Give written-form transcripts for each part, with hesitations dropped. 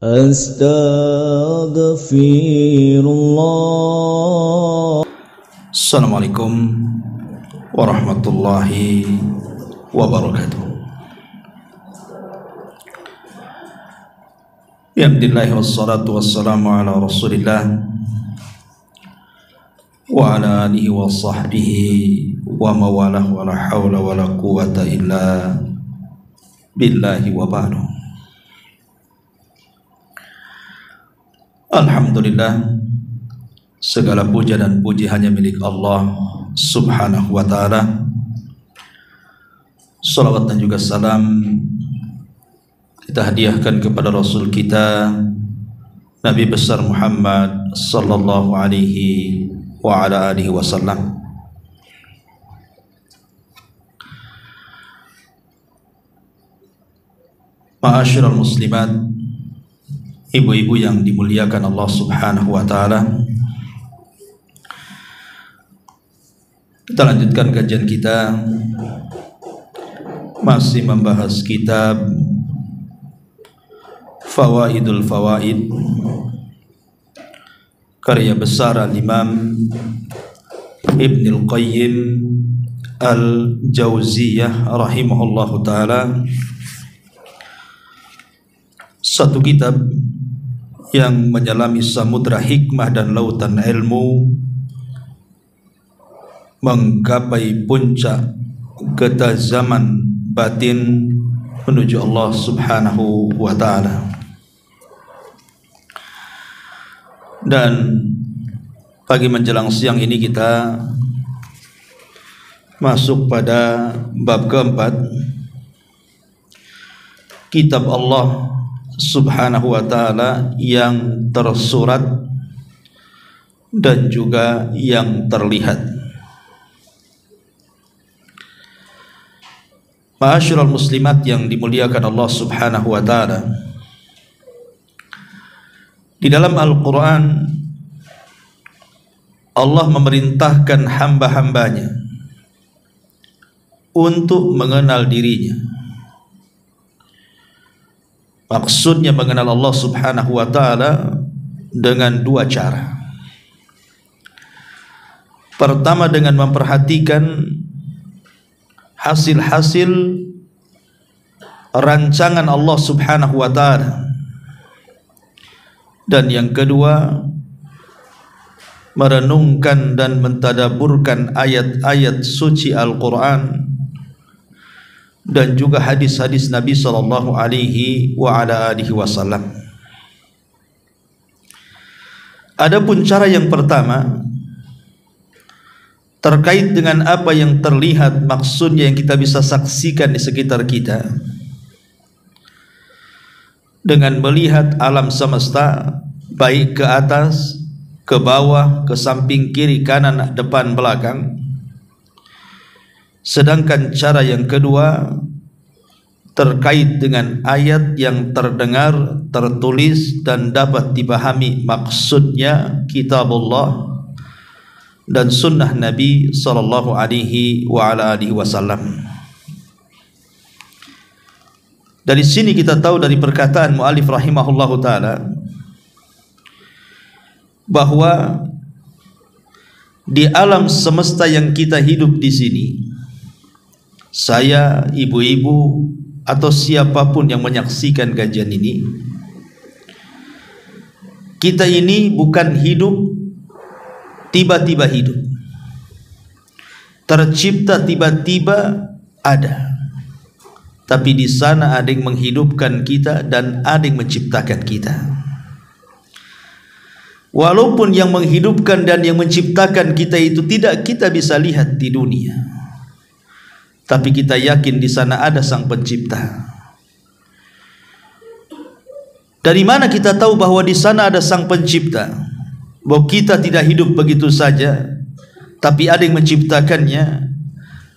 Astaghfirullah. Assalamualaikum warahmatullahi wabarakatuh. Alhamdulillah wassalatu wassalamu ala Rasulillah wa ala alihi wa sahbihi wa mawalah wa la hawla wa la quwata illa billahi wa ba'du. Alhamdulillah, segala puja dan puji hanya milik Allah subhanahu wa ta'ala. Salawat dan juga salam kita hadiahkan kepada Rasul kita Nabi besar Muhammad sallallahu alaihi wa ala alihi wasallam. Ma'asyiral muslimat, ibu-ibu yang dimuliakan Allah subhanahu wa ta'ala, kita lanjutkan kajian kita, masih membahas kitab Fawaidul Fawaid, karya besar Al-Imam Ibnul Qayyim Al-Jauziyah rahimahullahu ta'ala. Satu kitab yang menyelami samudra hikmah dan lautan ilmu, menggapai puncak ketazaman batin menuju Allah subhanahu wa ta'ala. Dan pagi menjelang siang ini kita masuk pada bab keempat, kitab Allah subhanahu wa ta'ala yang tersurat dan juga yang terlihat. Ma'asyiral muslimat yang dimuliakan Allah subhanahu wa ta'ala, di dalam Al-Quran Allah memerintahkan hamba-hambanya untuk mengenal dirinya. Maksudnya mengenal Allah subhanahu wa ta'ala dengan dua cara. Pertama, dengan memperhatikan hasil-hasil rancangan Allah subhanahu wa ta'ala. Dan yang kedua, merenungkan dan mentadaburkan ayat-ayat suci Al-Quran dan juga hadis-hadis Nabi sallallahu alaihi wa ala alihi wasallam. Adapun cara yang pertama terkait dengan apa yang terlihat, maksudnya yang kita bisa saksikan di sekitar kita, dengan melihat alam semesta baik ke atas, ke bawah, ke samping, kiri, kanan, depan, belakang. Sedangkan cara yang kedua terkait dengan ayat yang terdengar, tertulis dan dapat dipahami maksudnya, kitabullah dan sunnah Nabi sallallahu alaihi wa ala alihi wasallam. Dari sini kita tahu dari perkataan mu'alif rahimahullahu ta'ala bahwa di alam semesta yang kita hidup di sini, saya, ibu-ibu, atau siapapun yang menyaksikan kajian ini, kita ini bukan hidup tiba-tiba hidup, tercipta tiba-tiba ada, tapi di sana ada yang menghidupkan kita dan ada yang menciptakan kita. Walaupun yang menghidupkan dan yang menciptakan kita itu tidak kita bisa lihat di dunia, tapi kita yakin di sana ada sang pencipta. Dari mana kita tahu bahwa di sana ada sang pencipta? Bahwa kita tidak hidup begitu saja, tapi ada yang menciptakannya.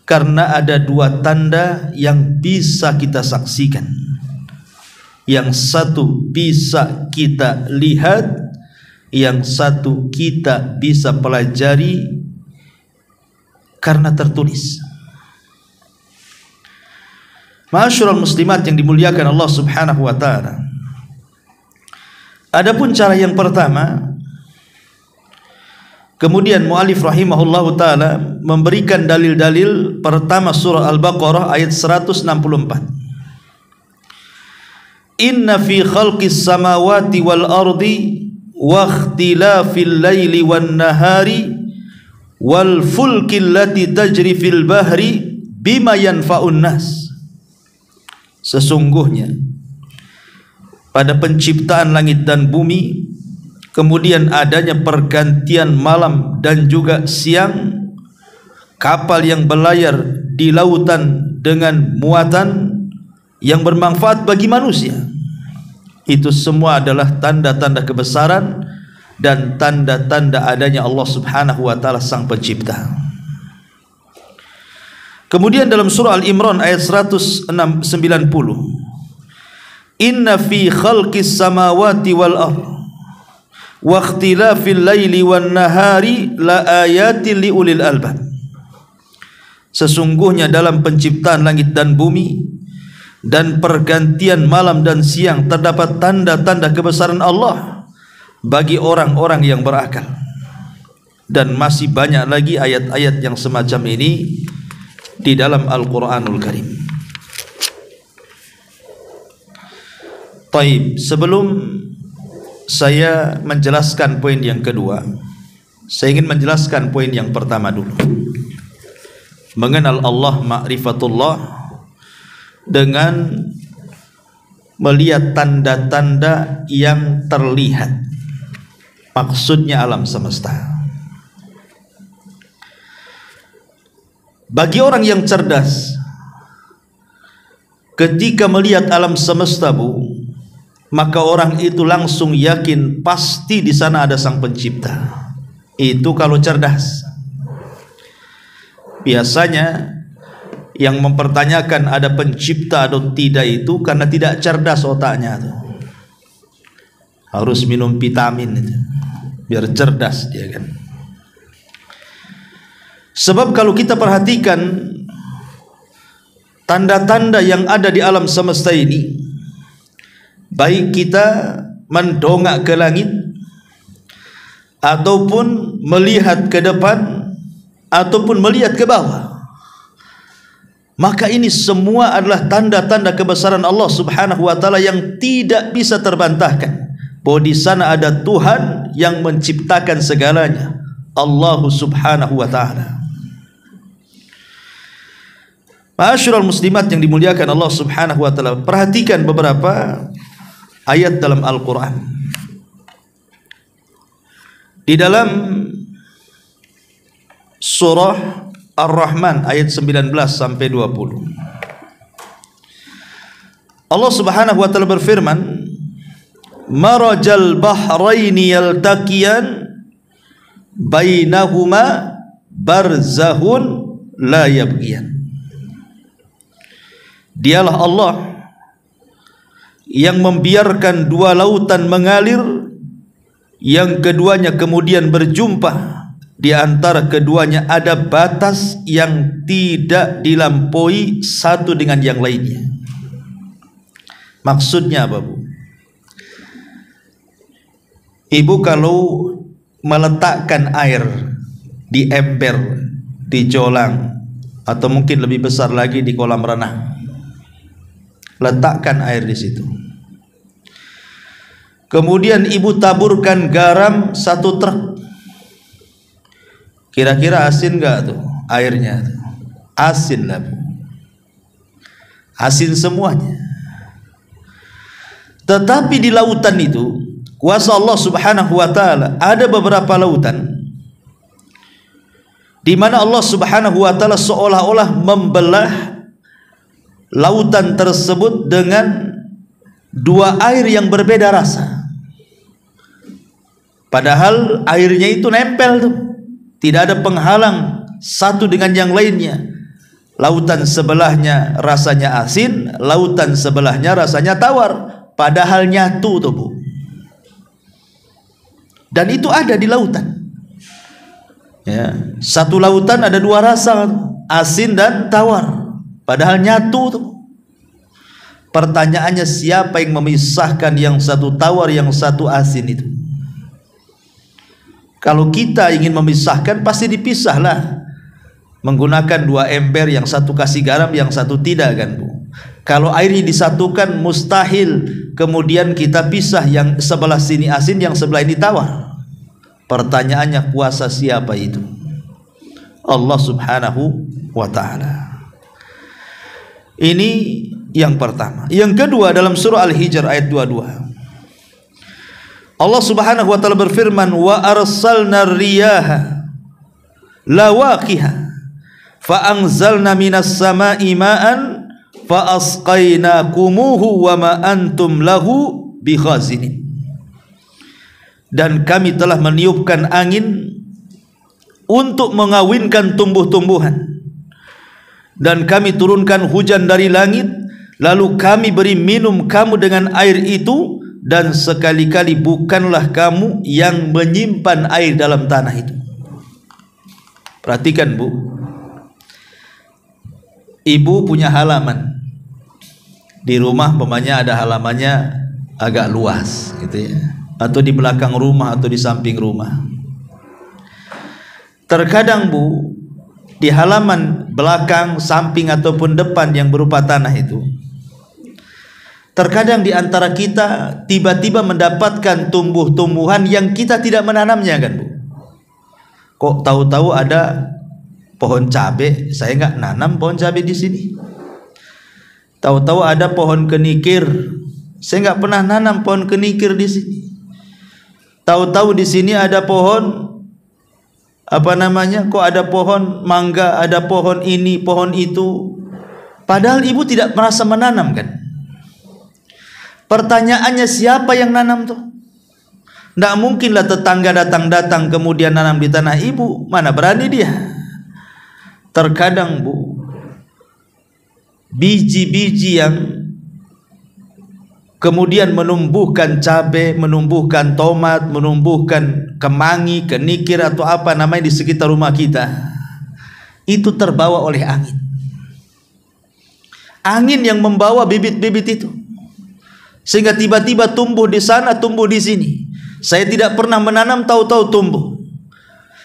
Karena ada dua tanda yang bisa kita saksikan. Yang satu bisa kita lihat, yang satu kita bisa pelajari karena tertulis. Ma'asyiral muslimat yang dimuliakan Allah subhanahu wa ta'ala, Adapun cara yang pertama, kemudian mu'alif rahimahullahu ta'ala memberikan dalil-dalil. Pertama, surah Al-Baqarah ayat 164. Inna fi khalqis samawati wal ardi wa ikhtilafil laili wan nahari wal fulki allati tajri fil bahri bima yanfa'un nas. Sesungguhnya pada penciptaan langit dan bumi, kemudian adanya pergantian malam dan juga siang, kapal yang berlayar di lautan dengan muatan yang bermanfaat bagi manusia. Itu semua adalah tanda-tanda kebesaran dan tanda-tanda adanya Allah Subhanahu wa ta'ala sang pencipta. Kemudian dalam surah Al-Imran ayat 190, Inna fi khalqis samawati wal ardh wa ikhtilafil laili wan nahari la ayatin liulil albab. Sesungguhnya dalam penciptaan langit dan bumi dan pergantian malam dan siang terdapat tanda-tanda kebesaran Allah bagi orang-orang yang berakal. Dan masih banyak lagi ayat-ayat yang semacam ini di dalam Al-Quranul Karim. Taib, sebelum saya menjelaskan poin yang kedua, saya ingin menjelaskan poin yang pertama dulu. Mengenal Allah, ma'rifatullah, dengan melihat tanda-tanda yang terlihat. Maksudnya alam semesta. Bagi orang yang cerdas, ketika melihat alam semesta, maka orang itu langsung yakin pasti di sana ada sang pencipta. Itu kalau cerdas. Biasanya yang mempertanyakan ada pencipta atau tidak itu karena tidak cerdas otaknya tuh. Harus minum vitamin itu biar cerdas dia kan. Sebab kalau kita perhatikan tanda-tanda yang ada di alam semesta ini, baik kita mendongak ke langit ataupun melihat ke depan ataupun melihat ke bawah, maka ini semua adalah tanda-tanda kebesaran Allah Subhanahu wa ta'ala yang tidak bisa terbantahkan, bahwa di sana ada Tuhan yang menciptakan segalanya, Allah Subhanahu wa ta'ala. Ma'asyiral muslimat yang dimuliakan Allah Subhanahu wa ta'ala, perhatikan beberapa ayat dalam Al-Quran. Di dalam surah Ar-Rahman ayat 19 sampai 20, Allah Subhanahu wa ta'ala berfirman, marajal bahraini yaltaqiyan bainahuma barzahun la yabghiyan. Dialah Allah yang membiarkan dua lautan mengalir, yang keduanya kemudian berjumpa. Di antara keduanya ada batas yang tidak dilampaui satu dengan yang lainnya. Maksudnya apa, Bu? Ibu kalau meletakkan air di ember, di jolang, atau mungkin lebih besar lagi di kolam renang, letakkan air di situ. Kemudian ibu taburkan garam 1 truk. Kira-kira asin enggak tuh airnya? Asin lah, Bu. Asin semuanya. Tetapi di lautan itu, kuasa Allah Subhanahu wa ta'ala, ada beberapa lautan di mana Allah Subhanahu wa ta'ala seolah-olah membelah lautan tersebut dengan dua air yang berbeda rasa. Padahal airnya itu nempel tuh, tidak ada penghalang satu dengan yang lainnya. Lautan sebelahnya rasanya asin, lautan sebelahnya rasanya tawar, padahal nyatu tuh, Bu. Dan itu ada di lautan. Ya, satu lautan ada dua rasa, asin dan tawar, padahal nyatu tuh. Pertanyaannya, siapa yang memisahkan yang satu tawar, yang satu asin itu? Kalau kita ingin memisahkan, pasti dipisahlah. Menggunakan dua ember, yang satu kasih garam, yang satu tidak, kan Bu? Kalau airnya disatukan, mustahil kemudian kita pisah, yang sebelah sini asin, yang sebelah ini tawar. Pertanyaannya, kuasa siapa itu? Allah subhanahu wa ta'ala. Ini yang pertama. Yang kedua, dalam surah Al-Hijr ayat 22, Allah subhanahu wa ta'ala berfirman, wa arsalna riyaha lawaqiha fa anzalna minas sama'i ma'an fa asqainakumuhu wa ma antum lahu bikhazinin. Dan kami telah meniupkan angin untuk mengawinkan tumbuh-tumbuhan, dan kami turunkan hujan dari langit, lalu kami beri minum kamu dengan air itu, dan sekali-kali bukanlah kamu yang menyimpan air dalam tanah itu. Perhatikan Bu, ibu punya halaman di rumah, umpamanya ada halamannya agak luas gitu ya, atau di belakang rumah atau di samping rumah. Terkadang Bu, di halaman belakang, samping ataupun depan yang berupa tanah itu, terkadang di antara kita tiba-tiba mendapatkan tumbuh-tumbuhan yang kita tidak menanamnya, kan Bu? Kok tahu-tahu ada pohon cabai, saya nggak nanam pohon cabai di sini. Tahu-tahu ada pohon kenikir, saya nggak pernah nanam pohon kenikir di sini. Tahu-tahu di sini ada pohon kok ada pohon mangga, ada pohon ini, pohon itu, padahal ibu tidak merasa menanam, kan? Pertanyaannya, siapa yang nanam tuh? Tidak mungkinlah tetangga datang kemudian nanam di tanah ibu, mana berani dia. Terkadang Bu, biji-biji yang kemudian menumbuhkan cabai, menumbuhkan tomat, menumbuhkan kemangi, kenikir atau apa namanya di sekitar rumah kita, itu terbawa oleh angin. Angin yang membawa bibit-bibit itu, sehingga tiba-tiba tumbuh di sana, tumbuh di sini. Saya tidak pernah menanam, tahu-tahu tumbuh.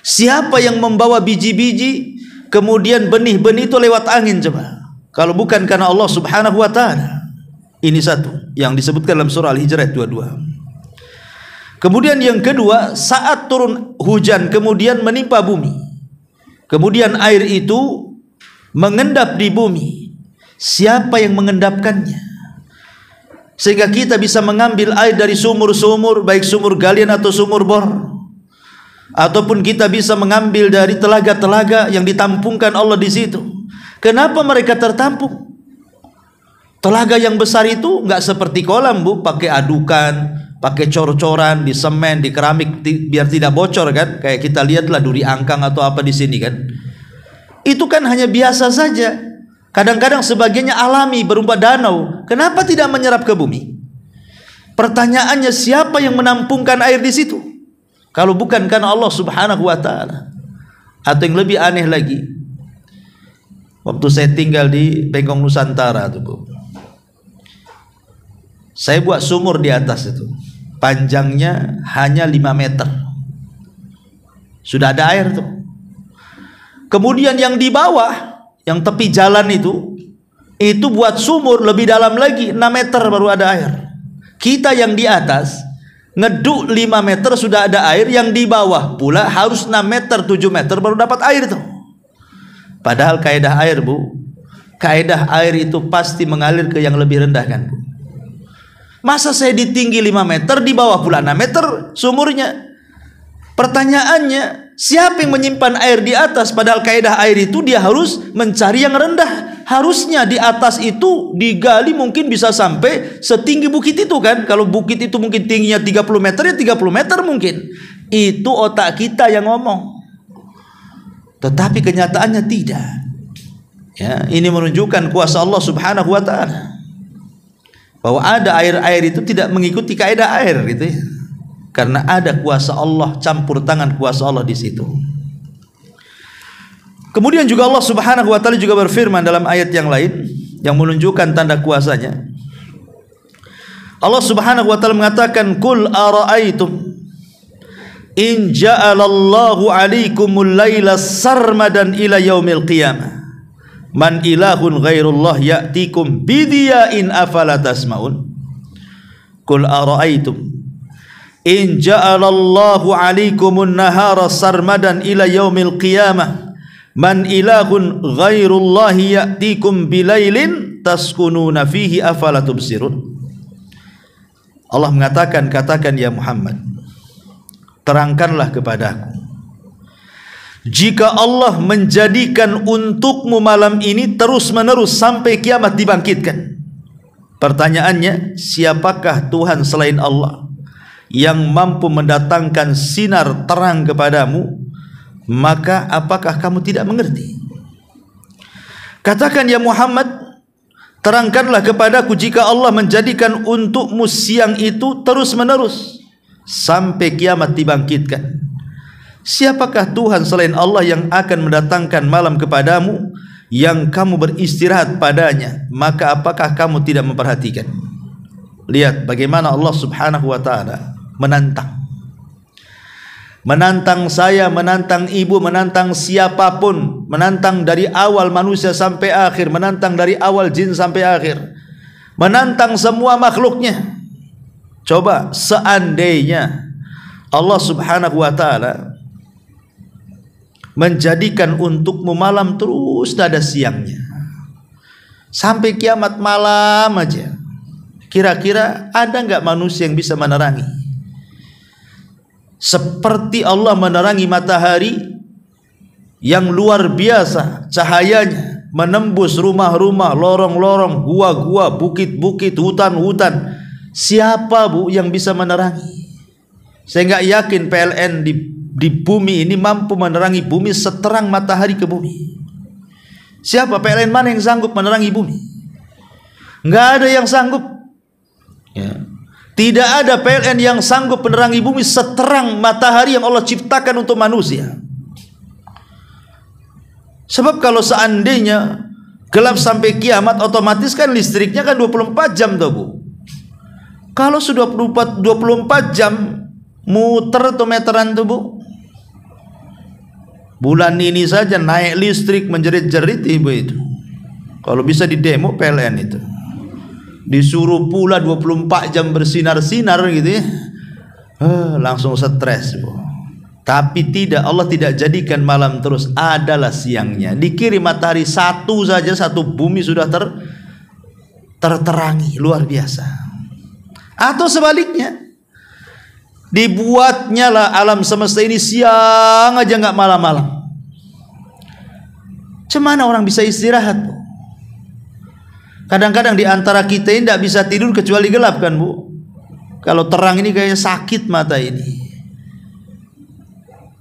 Siapa yang membawa biji-biji, kemudian benih-benih itu lewat angin, coba? Kalau bukan karena Allah subhanahu wa ta'ala. Ini satu yang disebutkan dalam surah Al-Hijr ayat 22. Kemudian yang kedua, saat turun hujan kemudian menimpa bumi, kemudian air itu mengendap di bumi, siapa yang mengendapkannya? Sehingga kita bisa mengambil air dari sumur-sumur, baik sumur galian atau sumur bor, ataupun kita bisa mengambil dari telaga-telaga yang ditampungkan Allah di situ. Kenapa mereka tertampung? Telaga yang besar itu nggak seperti kolam Bu, pakai adukan, pakai cor-coran, di semen, di keramik biar tidak bocor, kan? Kayak kita lihatlah duri angkang atau apa di sini, kan? Itu kan hanya biasa saja. Kadang-kadang sebagiannya alami berupa danau. Kenapa tidak menyerap ke bumi? Pertanyaannya, siapa yang menampungkan air di situ? Kalau bukan karena Allah subhanahu wa ta'ala. Atau yang lebih aneh lagi, waktu saya tinggal di Bengkong Nusantara tuh Bu, saya buat sumur di atas itu, panjangnya hanya 5 meter, sudah ada air tuh. Kemudian yang di bawah, yang tepi jalan itu buat sumur lebih dalam lagi, 6 meter baru ada air. Kita yang di atas ngeduk 5 meter sudah ada air, yang di bawah pula harus 6 meter 7 meter baru dapat air tuh. Padahal kaidah air Bu, kaidah air itu pasti mengalir ke yang lebih rendah, kan Bu? Masa saya di tinggi 5 meter, di bawah pula 6 meter sumurnya? Pertanyaannya, siapa yang menyimpan air di atas? Padahal kaidah air itu dia harus mencari yang rendah. Harusnya di atas itu digali mungkin bisa sampai setinggi bukit itu, kan? Kalau bukit itu mungkin tingginya 30 meter, ya 30 meter mungkin. Itu otak kita yang ngomong. Tetapi kenyataannya tidak. Ya, ini menunjukkan kuasa Allah subhanahu wa ta'ala, bahwa ada air-air itu tidak mengikuti kaidah air, gitu ya. Karena ada kuasa Allah, campur tangan kuasa Allah di situ. Kemudian juga Allah subhanahu wa ta'ala juga berfirman dalam ayat yang lain yang menunjukkan tanda kuasanya. Allah Subhanahu wa taala mengatakan, "Qul ara'aitum in ja'alallahu 'alaikumul laila sarmadan ila yaumil qiyamah man ilahun ghairullah ya'tikum bidiya'in afala tasma'un." Qul ara'aitum in ja'alallahu 'alaikumun nahara sarmadan ila yaumil qiyamah man ilahun ghairullah ya'tikum bilailin taskununa fihi afala tubsirun. Allah mengatakan, katakan ya Muhammad, terangkanlah kepadaku, jika Allah menjadikan untukmu malam ini terus menerus sampai kiamat dibangkitkan. Pertanyaannya, siapakah Tuhan selain Allah yang mampu mendatangkan sinar terang kepadamu? Maka apakah kamu tidak mengerti? Katakan ya Muhammad, terangkanlah kepadaku, jika Allah menjadikan untukmu siang itu terus menerus sampai kiamat dibangkitkan, siapakah Tuhan selain Allah yang akan mendatangkan malam kepadamu yang kamu beristirahat padanya? Maka apakah kamu tidak memperhatikan? Lihat bagaimana Allah Subhanahu wa taala menantang saya, menantang ibu, menantang siapapun, menantang dari awal manusia sampai akhir, menantang dari awal jin sampai akhir, menantang semua makhluknya. Coba seandainya Allah Subhanahu wa taala menjadikan untukmu malam terus tidak ada siangnya sampai kiamat malam aja, kira-kira ada nggak manusia yang bisa menerangi seperti Allah menerangi matahari yang luar biasa cahayanya, menembus rumah-rumah, lorong-lorong, gua-gua, bukit-bukit, hutan-hutan? Siapa Bu yang bisa menerangi? Saya nggak yakin PLN di bumi ini mampu menerangi bumi seterang matahari ke bumi. Siapa PLN mana yang sanggup menerangi bumi? Nggak ada yang sanggup ya. Tidak ada PLN yang sanggup menerangi bumi seterang matahari yang Allah ciptakan untuk manusia. Sebab kalau seandainya gelap sampai kiamat, otomatis kan listriknya kan 24 jam tuh Bu. Kalau sudah 24 jam muter atau meteran tuh Bu, bulan ini saja naik listrik menjerit-jerit Ibu itu. Kalau bisa di demo PLN itu, disuruh pula 24 jam bersinar-sinar gitu ya, langsung stres Bu. Tapi tidak, Allah tidak jadikan malam terus, adalah siangnya. Dikirim matahari satu saja, satu bumi sudah terterangi, luar biasa. Atau sebaliknya, dibuatnya lah alam semesta ini siang aja, nggak malam-malam. Cemana orang bisa istirahat Bu? Kadang-kadang di antara kita ini tidak bisa tidur kecuali gelap kan Bu? Kalau terang ini kayaknya sakit mata ini.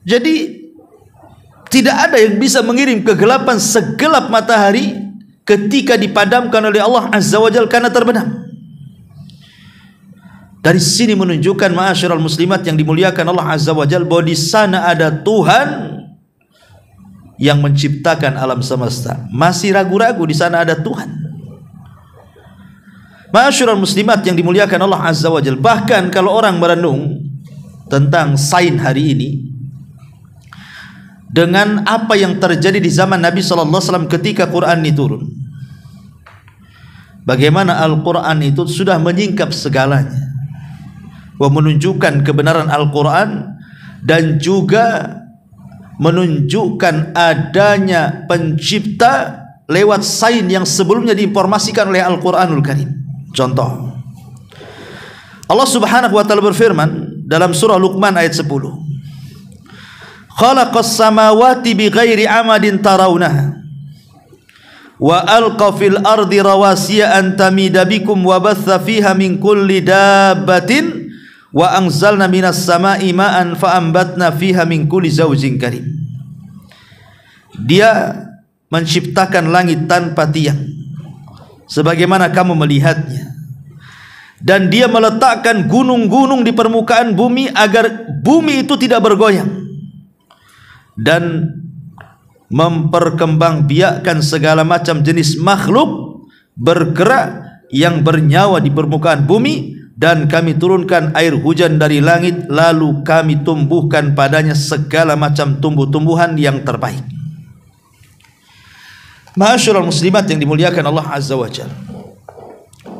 Jadi tidak ada yang bisa mengirim kegelapan segelap matahari ketika dipadamkan oleh Allah Azza wa Jalla karena terbenam. Dari sini menunjukkan ma'asyiral muslimat yang dimuliakan Allah Azza wa Jalla, bahwa di sana ada Tuhan yang menciptakan alam semesta. Masih ragu-ragu di sana ada Tuhan? Ma'asyiral muslimat yang dimuliakan Allah Azza wa Jalla, bahkan kalau orang merenung tentang sains hari ini dengan apa yang terjadi di zaman Nabi sallallahu alaihi wasallam ketika Quran ini turun, bagaimana Al-Quran itu sudah menyingkap segalanya, menunjukkan kebenaran Al-Quran dan juga menunjukkan adanya pencipta lewat sains yang sebelumnya diinformasikan oleh Al-Quranul Karim. Contoh, Allah Subhanahu wa taala berfirman dalam surah Luqman ayat 10, khalaqas samawati bighairi amadin tarawnaha wa alqa fil ardi rawasiya an tamida bikum wa batha fiha min kulli dabbatin wa anzalna minas sama'i ma'an fa ambatna fiha min kulli zawjin karim. Dia menciptakan langit tanpa tiang sebagaimana kamu melihatnya, dan dia meletakkan gunung-gunung di permukaan bumi agar bumi itu tidak bergoyang, dan memperkembangbiakkan segala macam jenis makhluk bergerak yang bernyawa di permukaan bumi dan kami turunkan air hujan dari langit, lalu kami tumbuhkan padanya segala macam tumbuh-tumbuhan yang terbaik. Ma'asyiral muslimat yang dimuliakan Allah Azza wa Jalla,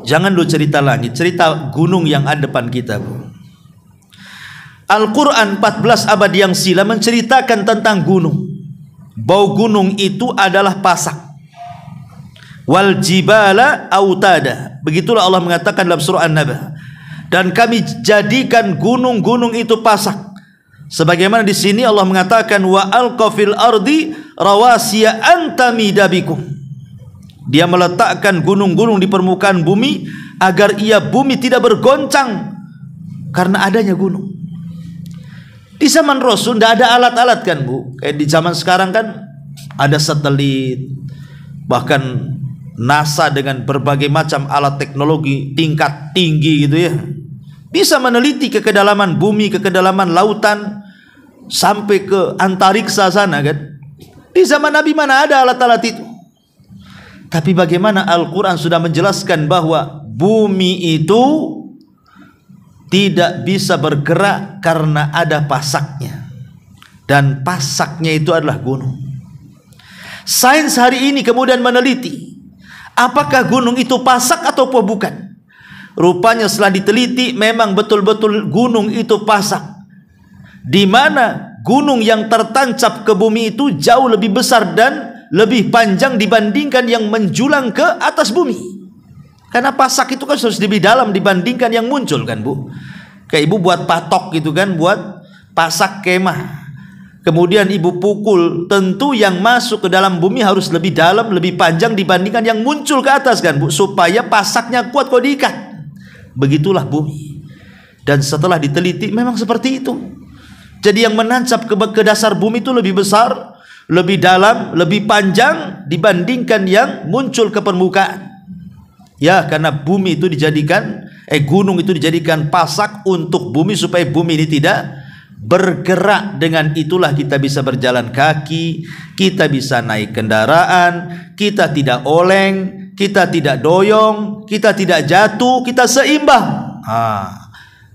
jangan lu cerita langit, cerita gunung yang ada depan kita, Bu. Al-Quran 14 abad yang silam menceritakan tentang gunung, bahwa gunung itu adalah pasak. Wal jibala autada, begitulah Allah mengatakan dalam surah An-Naba, dan kami jadikan gunung-gunung itu pasak. Sebagaimana di sini Allah mengatakan wa alqafil ardi rawasiya antamida bikum, dia meletakkan gunung-gunung di permukaan bumi agar bumi tidak bergoncang karena adanya gunung. Di zaman Rasul tidak ada alat-alat kan, Bu. Kayak di zaman sekarang kan ada satelit, bahkan NASA dengan berbagai macam alat teknologi tingkat tinggi gitu ya, bisa meneliti ke kedalaman bumi, ke kedalaman lautan, sampai ke antariksa sana kan. Di zaman Nabi mana ada alat-alat itu? Tapi bagaimana Al-Quran sudah menjelaskan bahwa bumi itu tidak bisa bergerak karena ada pasaknya, dan pasaknya itu adalah gunung. Sains hari ini kemudian meneliti apakah gunung itu pasak atau bukan. Rupanya setelah diteliti memang betul-betul gunung itu pasak, di mana gunung yang tertancap ke bumi itu jauh lebih besar dan lebih panjang dibandingkan yang menjulang ke atas bumi. Karena pasak itu kan harus lebih dalam dibandingkan yang muncul kan, Bu. Kayak ibu buat patok gitu kan, buat pasak kemah, kemudian ibu pukul, tentu yang masuk ke dalam bumi harus lebih dalam, lebih panjang dibandingkan yang muncul ke atas kan, Bu, supaya pasaknya kuat kalau diikat. Begitulah bumi. Dan setelah diteliti memang seperti itu. Jadi yang menancap ke dasar bumi itu lebih besar, lebih dalam, lebih panjang dibandingkan yang muncul ke permukaan. Ya, karena bumi itu dijadikan, gunung itu dijadikan pasak untuk bumi supaya bumi ini tidak bergerak. Dengan itulah kita bisa berjalan kaki, kita bisa naik kendaraan, kita tidak oleng, kita tidak doyong, kita tidak jatuh, kita seimbang.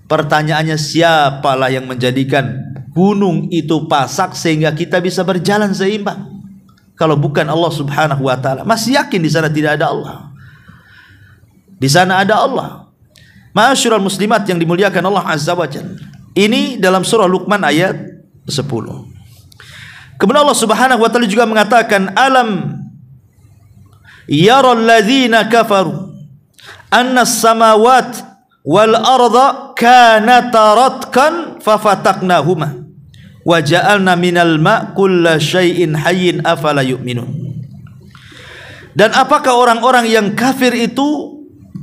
Pertanyaannya, siapalah yang menjadikan gunung itu pasak sehingga kita bisa berjalan seimbang? Kalau bukan Allah Subhanahu wa taala. Masih yakin di sana tidak ada Allah? Di sana ada Allah. Ma'asyiral muslimat yang dimuliakan Allah Azza wa Jalla. Ini dalam surah Luqman ayat 10. Kemudian Allah Subhanahu wa taala juga mengatakan, alam yaral ladzina kafaru anna as-samawati wal arda kanata ratkan fafataqnahuma wa ja'alna minal ma' kulla syai'in hayyin afala yu'minun. Dan apakah orang-orang yang kafir itu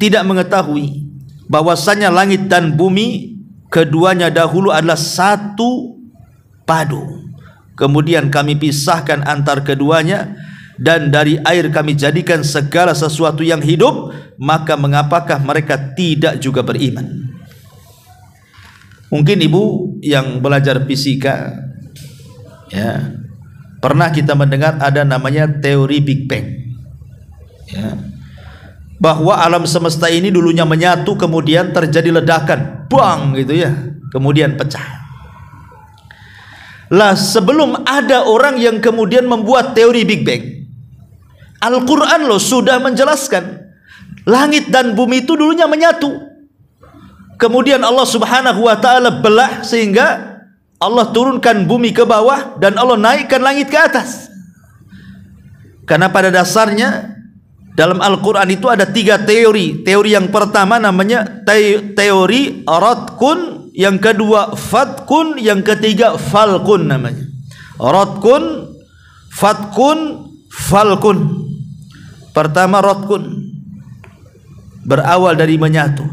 tidak mengetahui bahwasanya langit dan bumi keduanya dahulu adalah satu padu, kemudian kami pisahkan antar keduanya, dan dari air kami jadikan segala sesuatu yang hidup, maka mengapakah mereka tidak juga beriman? Mungkin ibu yang belajar fisika ya, pernah kita mendengar ada namanya teori Big Bang ya, bahwa alam semesta ini dulunya menyatu, kemudian terjadi ledakan, bang gitu ya, kemudian pecah. Lah sebelum ada orang yang kemudian membuat teori Big Bang, Al-Quran loh sudah menjelaskan langit dan bumi itu dulunya menyatu, kemudian Allah Subhanahu wa ta'ala belah sehingga Allah turunkan bumi ke bawah dan Allah naikkan langit ke atas. Karena pada dasarnya dalam Al-Quran itu ada 3 teori. Teori yang pertama namanya teori radkun, yang kedua fatkun, yang ketiga falkun namanya. Radkun, fatkun, falkun. Pertama radkun, berawal dari menyatu.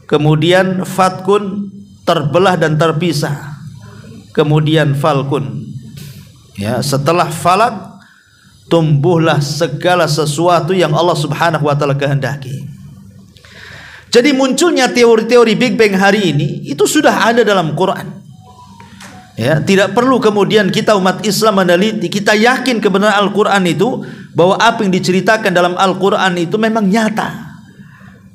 Kemudian fatkun, terbelah dan terpisah. Kemudian falkun, ya, setelah falak tumbuhlah segala sesuatu yang Allah Subhanahu wa ta'ala kehendaki. Jadi munculnya teori-teori Big Bang hari ini itu sudah ada dalam Quran. Ya, tidak perlu kemudian kita umat Islam meneliti, kita yakin kebenaran Al-Quran itu, bahwa apa yang diceritakan dalam Al-Quran itu memang nyata.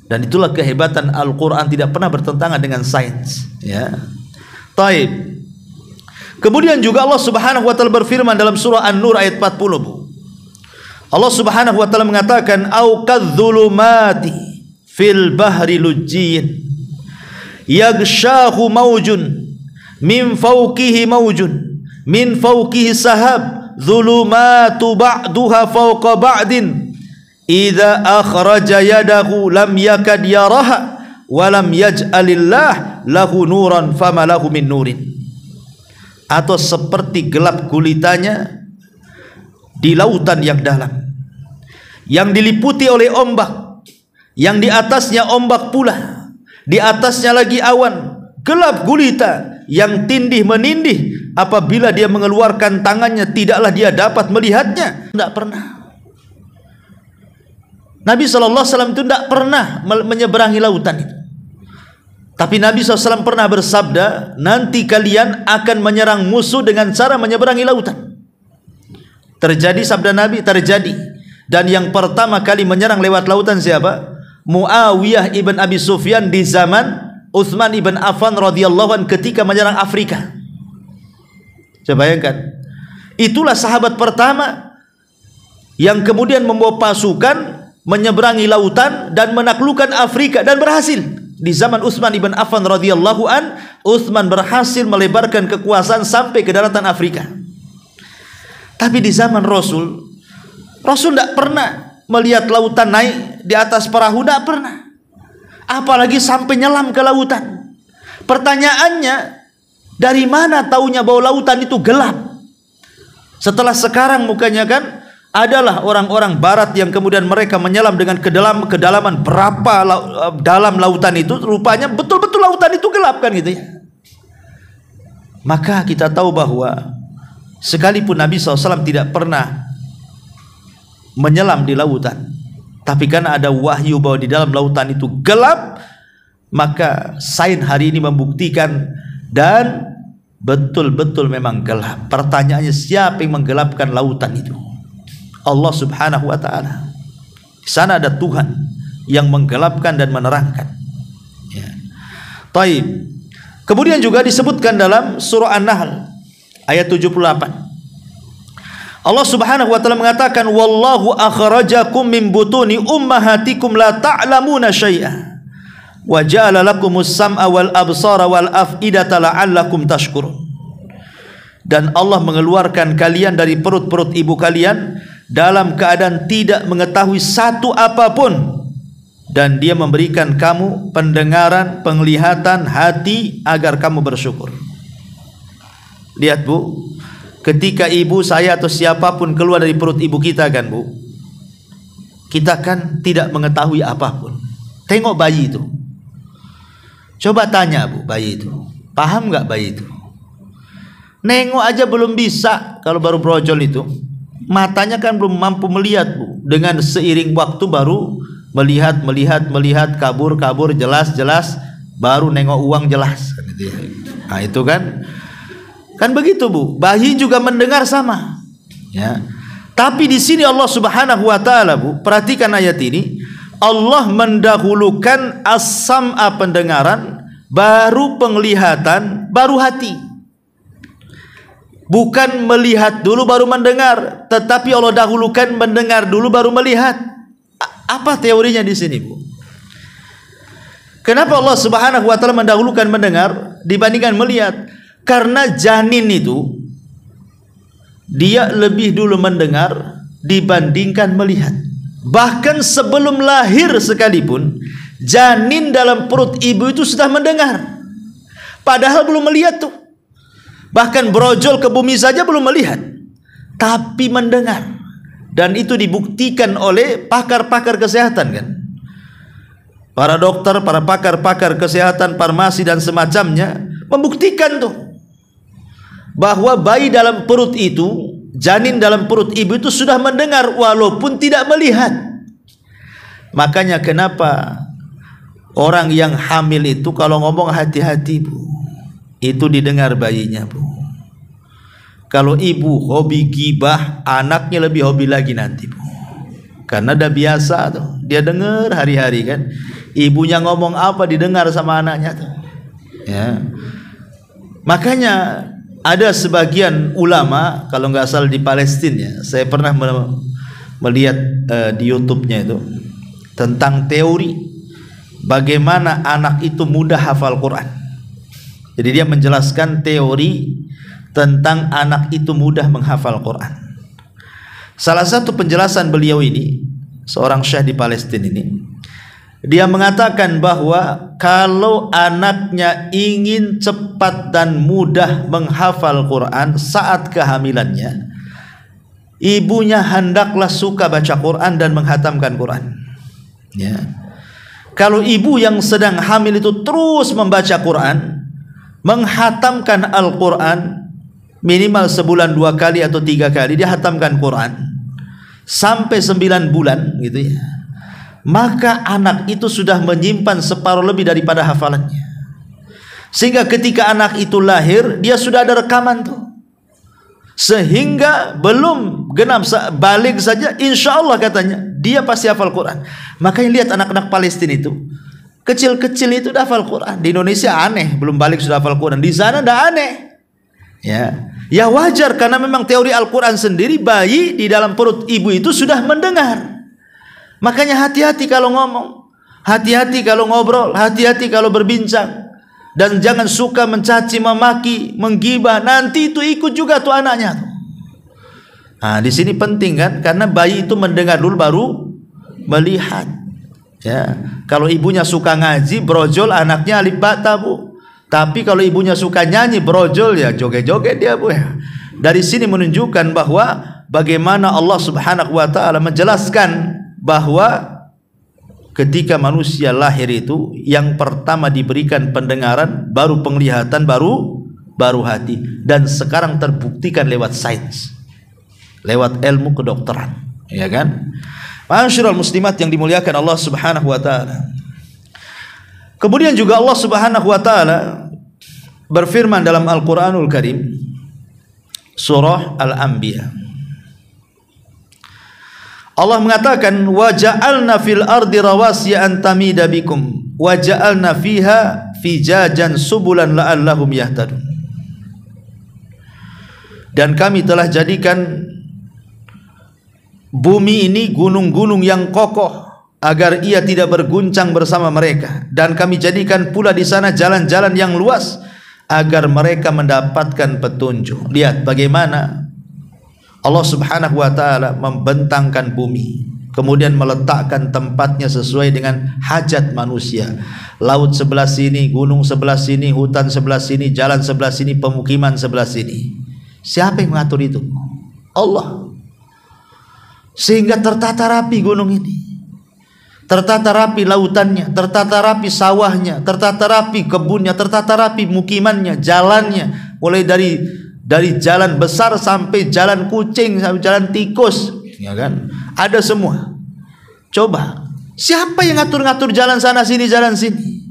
Dan itulah kehebatan Al-Quran, tidak pernah bertentangan dengan sains. Ya. Taib. Kemudian juga Allah Subhanahu wa taala berfirman dalam surah An-Nur ayat 40, Bu. Allah Subhanahu wa taala mengatakan, "Au kadzulumati fil bahri lujjin yaghshahu maujun min fawqihi maujun min fawqihi sahab dhulumatu ba'duha fawqa ba'din idza akhraja yadahu lam yakad yaraha wa lam yaj'alillah lahu nuran fama lahu min nurin." Atau seperti gelap gulitanya di lautan yang dalam, yang diliputi oleh ombak, yang di atasnya ombak pula, di atasnya lagi awan, gelap gulita yang tindih menindih. Apabila dia mengeluarkan tangannya, tidaklah dia dapat melihatnya. Tidak pernah. Nabi SAW itu tidak pernah menyeberangi lautan itu. Tapi Nabi SAW pernah bersabda, nanti kalian akan menyerang musuh dengan cara menyeberangi lautan. Terjadi sabda Nabi, terjadi. Dan yang pertama kali menyerang lewat lautan siapa? Muawiyah ibn Abi Sufyan di zaman Utsman ibn Affan radhiyallahu anhu ketika menyerang Afrika. Coba bayangkan. Itulah sahabat pertama yang kemudian membawa pasukan menyeberangi lautan dan menaklukkan Afrika, dan berhasil. Di zaman Utsman ibn Affan radhiyallahu an, Utsman berhasil melebarkan kekuasaan sampai ke daratan Afrika. Tapi di zaman Rasul tidak pernah melihat lautan naik di atas perahu, tidak pernah. Apalagi sampai nyelam ke lautan. Pertanyaannya, dari mana taunya bahwa lautan itu gelap? Setelah sekarang mukanya kan adalah orang-orang barat yang kemudian mereka menyelam dengan kedalaman berapa dalam lautan itu, rupanya betul-betul lautan itu gelap kan gitu ya. Maka kita tahu bahwa sekalipun Nabi SAW tidak pernah menyelam di lautan, tapi karena ada wahyu bahwa di dalam lautan itu gelap, maka sains hari ini membuktikan dan betul-betul memang gelap. Pertanyaannya, siapa yang menggelapkan lautan itu? Allah Subhanahu wa ta'ala. Di sana ada Tuhan yang menggelapkan dan menerangkan. Ya. Taib. Kemudian juga disebutkan dalam surah An-Nahl ayat 78. Allah Subhanahu wa ta'ala mengatakan, wallahu akhrajakum min butuni ummahatikum la ta'lamuna syai'a wa ja'ala lakumus sam'a wal absara wal af'idata la'allakum tashkurun. Dan Allah mengeluarkan kalian dari perut-perut ibu kalian dalam keadaan tidak mengetahui satu apapun, dan Dia memberikan kamu pendengaran, penglihatan, hati agar kamu bersyukur. Lihat Bu, ketika ibu saya atau siapapun keluar dari perut ibu kita kan Bu, kita kan tidak mengetahui apapun. Tengok bayi itu, coba tanya Bu, bayi itu paham nggak? Bayi itu nengok aja belum bisa. Kalau baru brojol itu, matanya kan belum mampu melihat Bu. Dengan seiring waktu baru melihat, kabur, jelas, baru nengok uang jelas. Nah itu kan begitu Bu. Bayi juga mendengar sama. Ya. Tapi di sini Allah Subhanahu wa taala Bu, perhatikan ayat ini. Allah mendahulukan as-sam'a pendengaran, baru penglihatan, baru hati. Bukan melihat dulu baru mendengar, tetapi Allah dahulukan mendengar dulu baru melihat. Apa teorinya di sini Bu? Kenapa Allah Subhanahu wa taala mendahulukan mendengar dibandingkan melihat? Karena janin itu dia lebih dulu mendengar dibandingkan melihat. Bahkan sebelum lahir sekalipun, janin dalam perut ibu itu sudah mendengar, padahal belum melihat tuh. Bahkan brojol ke bumi saja belum melihat, tapi mendengar. Dan itu dibuktikan oleh pakar-pakar kesehatan kan. Para dokter, para pakar-pakar kesehatan, farmasi dan semacamnya membuktikan tuh bahwa bayi dalam perut itu, janin dalam perut ibu itu sudah mendengar walaupun tidak melihat. Makanya kenapa orang yang hamil itu kalau ngomong hati-hati Bu, itu didengar bayinya Bu. Kalau ibu hobi gibah, anaknya lebih hobi lagi nanti Bu, karena udah biasa tuh, dia dengar hari-hari kan. Ibunya ngomong apa didengar sama anaknya tuh. Ya. Makanya ada sebagian ulama, kalau nggak salah di Palestina ya, saya pernah melihat di YouTube-nya itu tentang teori bagaimana anak itu mudah hafal Quran. Jadi dia menjelaskan teori tentang anak itu mudah menghafal Quran. Salah satu penjelasan beliau ini, seorang syekh di Palestina ini, dia mengatakan bahwa kalau anaknya ingin cepat dan mudah menghafal Quran saat kehamilannya, ibunya hendaklah suka baca Quran dan menghatamkan Quran. Ya. Kalau ibu yang sedang hamil itu terus membaca Quran, menghatamkan Al-Quran, minimal sebulan 2 kali atau 3 kali dia hatamkan Quran sampai 9 bulan gitu ya, maka anak itu sudah menyimpan separuh lebih daripada hafalannya, sehingga ketika anak itu lahir dia sudah ada rekaman tuh, sehingga belum genap balik saja insya Allah katanya dia pasti hafal Quran. Makanya lihat anak-anak Palestina itu kecil-kecil itu udah hafal Quran. Di Indonesia aneh, belum balik sudah hafal Quran. Di sana udah aneh. Ya wajar, karena memang teori Al-Quran sendiri, bayi di dalam perut ibu itu sudah mendengar. Makanya hati-hati kalau ngomong, hati-hati kalau ngobrol, hati-hati kalau berbincang, dan jangan suka mencaci, memaki, menggibah. Nanti itu ikut juga tuh anaknya. Nah, di sini penting kan, karena bayi itu mendengar dulu baru melihat. Ya, kalau ibunya suka ngaji, brojol, anaknya alif ba ta bu. Tapi kalau ibunya suka nyanyi, brojol, ya joget-joget dia bu ya. Dari sini menunjukkan bahwa bagaimana Allah Subhanahu wa taala menjelaskan bahwa ketika manusia lahir itu yang pertama diberikan pendengaran, baru penglihatan, baru hati, dan sekarang terbuktikan lewat sains, lewat ilmu kedokteran, ya kan? Ma'asyiral muslimat yang dimuliakan Allah Subhanahu wa taala. Kemudian juga Allah Subhanahu wa taala berfirman dalam Al-Qur'anul Karim, surah Al-Anbiya. Allah mengatakan, wa ja'alna fil ardi rawasiya an tamida bikum wa ja'alna fiha fijajan subulan la'allahum yahtadun. Dan kami telah jadikan bumi ini gunung-gunung yang kokoh agar ia tidak berguncang bersama mereka, dan kami jadikan pula di sana jalan-jalan yang luas agar mereka mendapatkan petunjuk. Lihat bagaimana Allah Subhanahu wa taala membentangkan bumi, kemudian meletakkan tempatnya sesuai dengan hajat manusia. Laut sebelah sini, gunung sebelah sini, hutan sebelah sini, jalan sebelah sini, pemukiman sebelah sini. Siapa yang mengatur itu? Allah. Sehingga tertata rapi gunung ini, tertata rapi lautannya, tertata rapi sawahnya, tertata rapi kebunnya, tertata rapi mukimannya, jalannya, mulai dari jalan besar sampai jalan kucing, sampai jalan tikus, ya kan? Ada semua. Coba, siapa yang ngatur-ngatur jalan sana sini, jalan sini?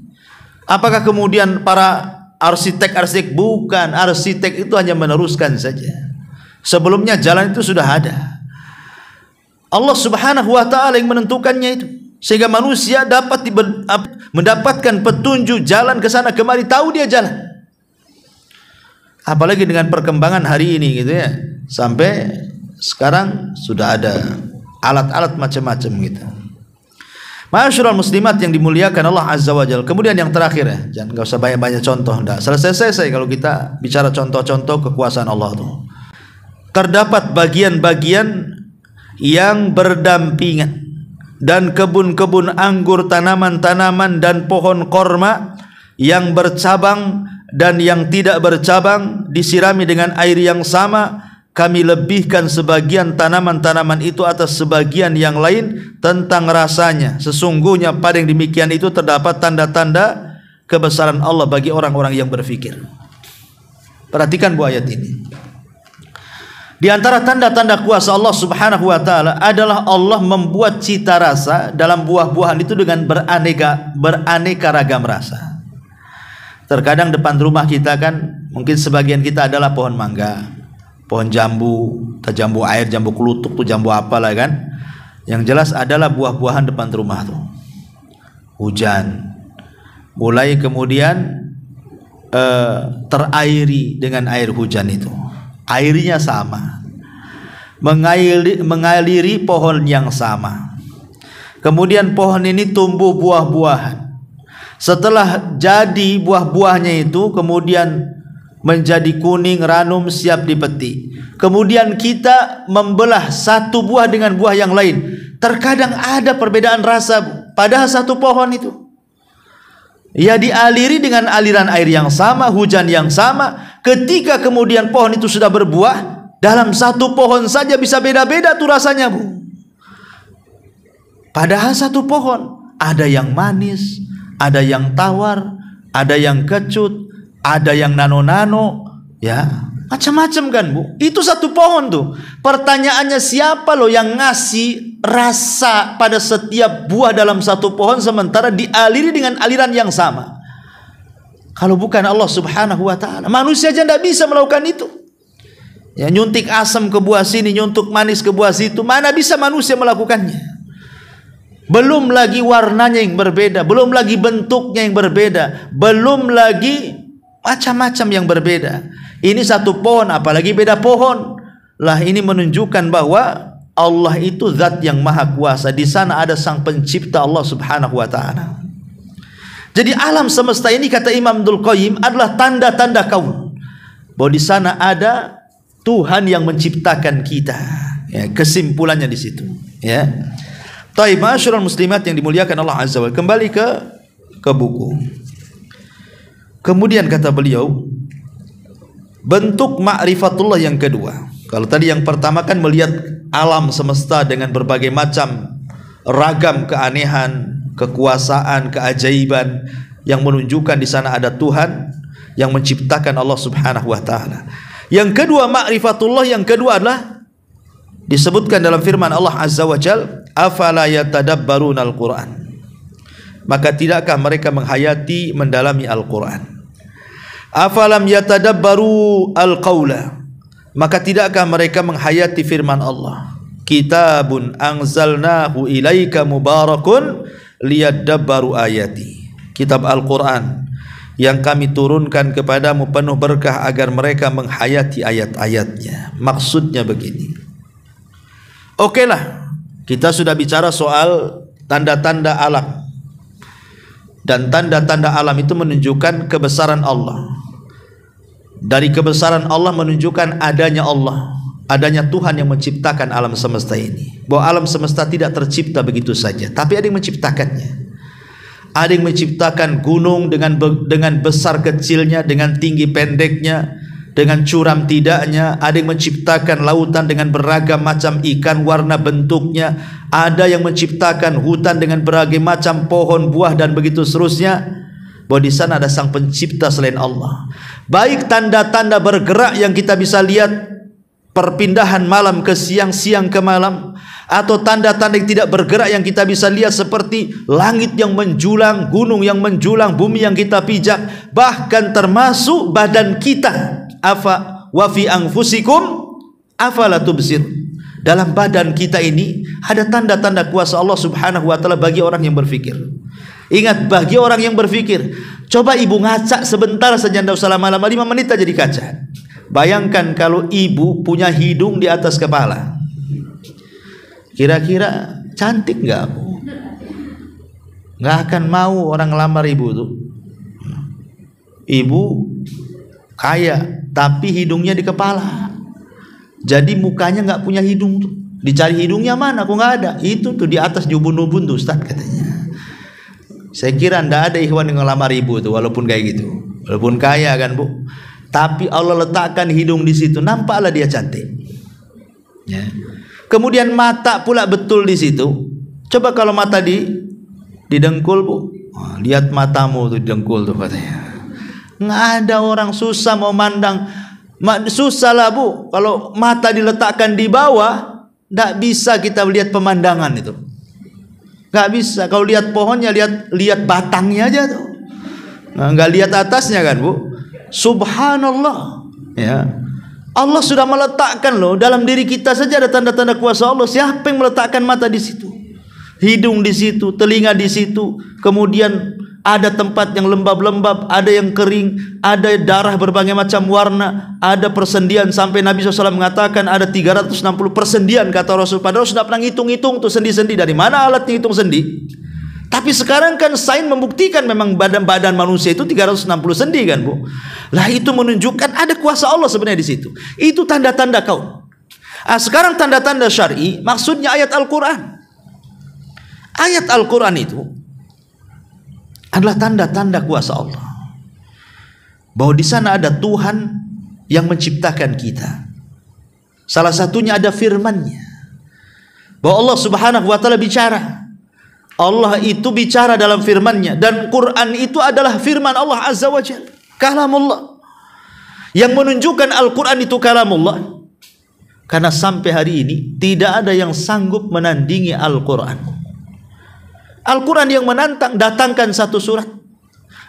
Apakah kemudian para arsitek? Bukan, arsitek itu hanya meneruskan saja. Sebelumnya jalan itu sudah ada. Allah Subhanahu wa taala yang menentukannya itu, sehingga manusia dapat mendapatkan petunjuk jalan ke sana kemari, tahu dia jalan. Apalagi dengan perkembangan hari ini gitu ya, sampai sekarang sudah ada alat-alat macam-macam gitu. Ma'asyiral muslimat yang dimuliakan Allah Azza wa Jalla. Kemudian yang terakhir ya, jangan enggak usah banyak-banyak contoh, enggak selesai kalau kita bicara contoh-contoh kekuasaan Allah tuh. Terdapat bagian-bagian yang berdampingan, dan kebun-kebun anggur, tanaman-tanaman dan pohon korma yang bercabang dan yang tidak bercabang disirami dengan air yang sama. Kami lebihkan sebagian tanaman-tanaman itu atas sebagian yang lain tentang rasanya. Sesungguhnya pada yang demikian itu terdapat tanda-tanda kebesaran Allah bagi orang-orang yang berfikir. Perhatikan bu ayat ini. Di antara tanda-tanda kuasa Allah Subhanahu wa taala adalah Allah membuat cita rasa dalam buah-buahan itu dengan beraneka ragam rasa. Terkadang depan rumah kita kan, mungkin sebagian kita adalah pohon mangga, pohon jambu, jambu air, jambu kelutuk tuh, jambu apalah kan. Yang jelas adalah buah-buahan depan rumah tuh. hujan. Mulai kemudian terairi dengan air hujan itu. Airnya sama, mengaliri pohon yang sama. Kemudian pohon ini tumbuh buah-buahan. Setelah jadi buah-buahnya itu kemudian menjadi kuning, ranum, siap dipetik. Kemudian kita membelah satu buah dengan buah yang lain. Terkadang ada perbedaan rasa, padahal satu pohon itu. Ya, dialiri dengan aliran air yang sama, hujan yang sama. Ketika kemudian pohon itu sudah berbuah, dalam satu pohon saja bisa beda-beda tuh rasanya, Bu. Padahal satu pohon, ada yang manis, ada yang tawar, ada yang kecut, ada yang nano-nano, ya, macam-macam kan, Bu. Itu satu pohon tuh. Pertanyaannya, siapa loh yang ngasih rasa pada setiap buah dalam satu pohon sementara dialiri dengan aliran yang sama? Kalau bukan Allah Subhanahu wa ta'ala. Manusia aja tidak bisa melakukan itu. Ya, nyuntik asam ke buah sini, nyuntuk manis ke buah situ, mana bisa manusia melakukannya? Belum lagi warnanya yang berbeda, belum lagi bentuknya yang berbeda, belum lagi macam-macam yang berbeda. Ini satu pohon, apalagi beda pohon. Lah, ini menunjukkan bahwa Allah itu zat yang maha kuasa. Di sana ada sang pencipta, Allah Subhanahu wa ta'ala. Jadi alam semesta ini, kata Imam Ibnul Qayyim, adalah tanda-tanda kaun, bahwa di sana ada Tuhan yang menciptakan kita. Ya, kesimpulannya di situ. Ya. Taib, ma'asyiral muslimat yang dimuliakan Allah Azza wa Jalla. Kembali ke buku. Kemudian kata beliau, bentuk ma'rifatullah yang kedua. Kalau tadi yang pertama kan melihat alam semesta dengan berbagai macam ragam keanehan, kekuasaan, keajaiban yang menunjukkan di sana ada Tuhan yang menciptakan, Allah Subhanahu wa ta'ala. Yang kedua, ma'rifatullah yang kedua adalah disebutkan dalam firman Allah Azza wa Jalla, afala yatadabbaruna al-Qur'an. Maka tidakkah mereka menghayati, mendalami Al-Qur'an? Afalam yatadabbaru al-qawla. Maka tidakkah mereka menghayati firman Allah? Kitabun anzalnahu ilaika mubarakun liyadabbaru ayati. Kitab Al-Qur'an yang kami turunkan kepadamu penuh berkah agar mereka menghayati ayat-ayatnya. Maksudnya begini. Okelah, kita sudah bicara soal tanda-tanda alam. Dan tanda-tanda alam itu menunjukkan kebesaran Allah. Dari kebesaran Allah menunjukkan adanya Allah, adanya Tuhan yang menciptakan alam semesta ini. Bahwa alam semesta tidak tercipta begitu saja, tapi ada yang menciptakannya. Ada yang menciptakan gunung dengan besar kecilnya, dengan tinggi pendeknya, dengan curam tidaknya. Ada yang menciptakan lautan dengan beragam macam ikan, warna bentuknya. Ada yang menciptakan hutan dengan berbagai macam pohon, buah, dan begitu seterusnya. Bahwa di sana ada sang pencipta selain Allah. Baik tanda-tanda bergerak yang kita bisa lihat, perpindahan malam ke siang, siang ke malam, atau tanda-tanda yang tidak bergerak yang kita bisa lihat seperti langit yang menjulang, gunung yang menjulang, bumi yang kita pijak, bahkan termasuk badan kita. Afa wa fi anfusikum afala tubsir. Dalam badan kita ini ada tanda-tanda kuasa Allah Subhanahu wa ta'ala bagi orang yang berfikir. Ingat, bagi orang yang berfikir. Coba ibu ngaca sebentar saja, tidak usah lama-lama, 5 menit aja dikaca. Bayangkan kalau ibu punya hidung di atas kepala, kira-kira cantik nggak, Bu? Nggak akan mau orang lamar ibu tuh. Ibu kaya tapi hidungnya di kepala, jadi mukanya nggak punya hidung tuh. Dicari hidungnya mana? Kok nggak ada? Itu tuh di atas, di ubun-ubun tuh, Ustaz katanya. Saya kira ndak ada ikhwan yang ngelamar ibu tuh, walaupun kayak gitu, walaupun kaya kan, Bu. Tapi Allah letakkan hidung di situ, nampaklah dia cantik. Ya. Kemudian mata pula betul di situ. Coba kalau mata didengkul, Bu. Oh, lihat matamu tuh didengkul tuh katanya. Nggak ada orang susah mau mandang. Susah lah, Bu. Kalau mata diletakkan di bawah, nggak bisa kita lihat pemandangan itu. Nggak bisa. Kalau lihat pohonnya, lihat batangnya aja tuh. Nah, nggak lihat atasnya kan, Bu. Subhanallah, ya. Allah sudah meletakkan loh dalam diri kita saja ada tanda-tanda kuasa Allah. Siapa yang meletakkan mata di situ? hidung di situ, telinga di situ, kemudian ada tempat yang lembab-lembab, ada yang kering, ada darah berbagai macam warna, ada persendian sampai Nabi SAW mengatakan ada 360 persendian kata Rasul. Padahal sudah pernah ngitung-ngitung tuh sendi-sendi, dari mana alat ngitung sendi? Tapi sekarang kan sains membuktikan memang badan manusia itu 360 sendi kan, Bu. Lah itu menunjukkan ada kuasa Allah sebenarnya di situ. Itu tanda-tanda kaun. Sekarang tanda-tanda syar'i maksudnya ayat Al-Qur'an. Ayat Al-Qur'an itu adalah tanda-tanda kuasa Allah. Bahwa di sana ada Tuhan yang menciptakan kita. Salah satunya ada firman-Nya. Bahwa Allah Subhanahu wa taala bicara. Allah itu bicara dalam firman-Nya, dan Quran itu adalah firman Allah Azza wa Jalla, kalamullah. Yang menunjukkan Al-Quran itu kalamullah, karena sampai hari ini tidak ada yang sanggup menandingi Al-Quran. Al-Quran yang menantang, datangkan satu surat,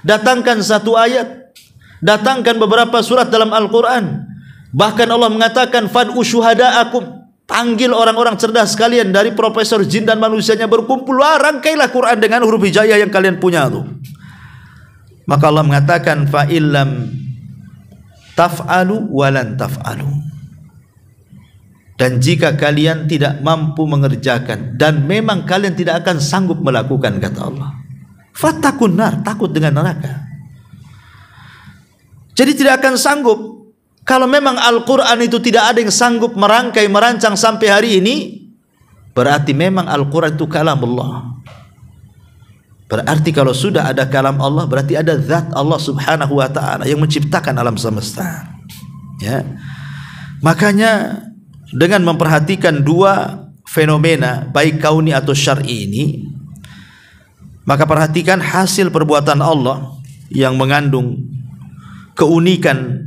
datangkan satu ayat, datangkan beberapa surat dalam Al-Quran. Bahkan Allah mengatakan fad'u syuhada'akum, panggil orang-orang cerdas sekalian dari profesor jin dan manusianya berkumpul, rangkailah Quran dengan huruf hijaiyah yang kalian punya tuh. Maka Allah mengatakan fa illam taf'alu walan taf'alu, dan jika kalian tidak mampu mengerjakan dan memang kalian tidak akan sanggup melakukan, kata Allah, fattaqun nar, takut dengan neraka. Jadi tidak akan sanggup. Kalau memang Al-Quran itu tidak ada yang sanggup merangkai, merancang sampai hari ini, berarti memang Al-Quran itu kalam Allah. Berarti kalau sudah ada kalam Allah, berarti ada zat Allah Subhanahu wa ta'ala yang menciptakan alam semesta. Ya. Makanya dengan memperhatikan dua fenomena baik kauni atau syar'i ini, maka perhatikan hasil perbuatan Allah yang mengandung keunikan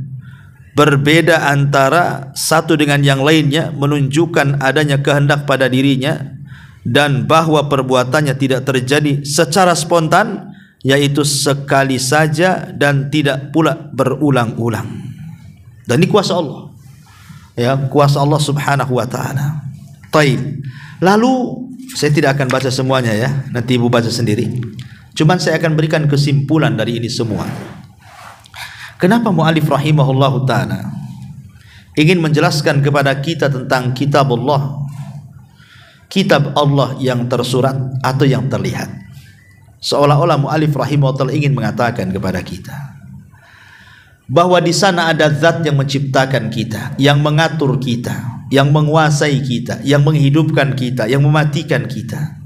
berbeda antara satu dengan yang lainnya, menunjukkan adanya kehendak pada dirinya dan bahwa perbuatannya tidak terjadi secara spontan, yaitu sekali saja dan tidak pula berulang-ulang. Dan ini kuasa Allah, ya, kuasa Allah Subhanahu wa ta'ala. Taib. Lalu saya tidak akan baca semuanya ya, nanti ibu baca sendiri. Cuman saya akan berikan kesimpulan dari ini semua. Kenapa mu'alif rahimahullahu ta'ala ingin menjelaskan kepada kita tentang kitab Allah, kitab Allah yang tersurat atau yang terlihat. Seolah-olah mu'alif rahimahullahu ta'ala ingin mengatakan kepada kita bahwa di sana ada zat yang menciptakan kita, yang mengatur kita, yang menguasai kita, yang menghidupkan kita, yang mematikan kita.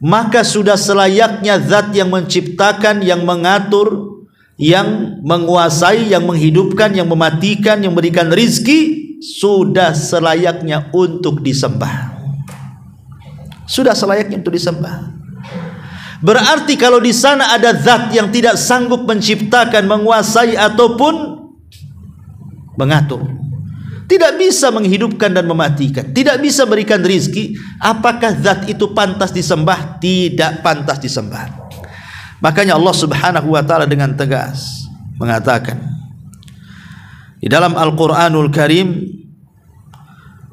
Maka sudah selayaknya zat yang menciptakan, yang mengatur, yang menguasai, yang menghidupkan, yang mematikan, yang memberikan rizki, sudah selayaknya untuk disembah. Sudah selayaknya untuk disembah. Berarti kalau di sana ada zat yang tidak sanggup menciptakan, menguasai ataupun mengatur, tidak bisa menghidupkan dan mematikan, tidak bisa berikan rizki, apakah zat itu pantas disembah? Tidak pantas disembah. Makanya Allah Subhanahu wa ta'ala dengan tegas mengatakan di dalam Al-Quranul Karim,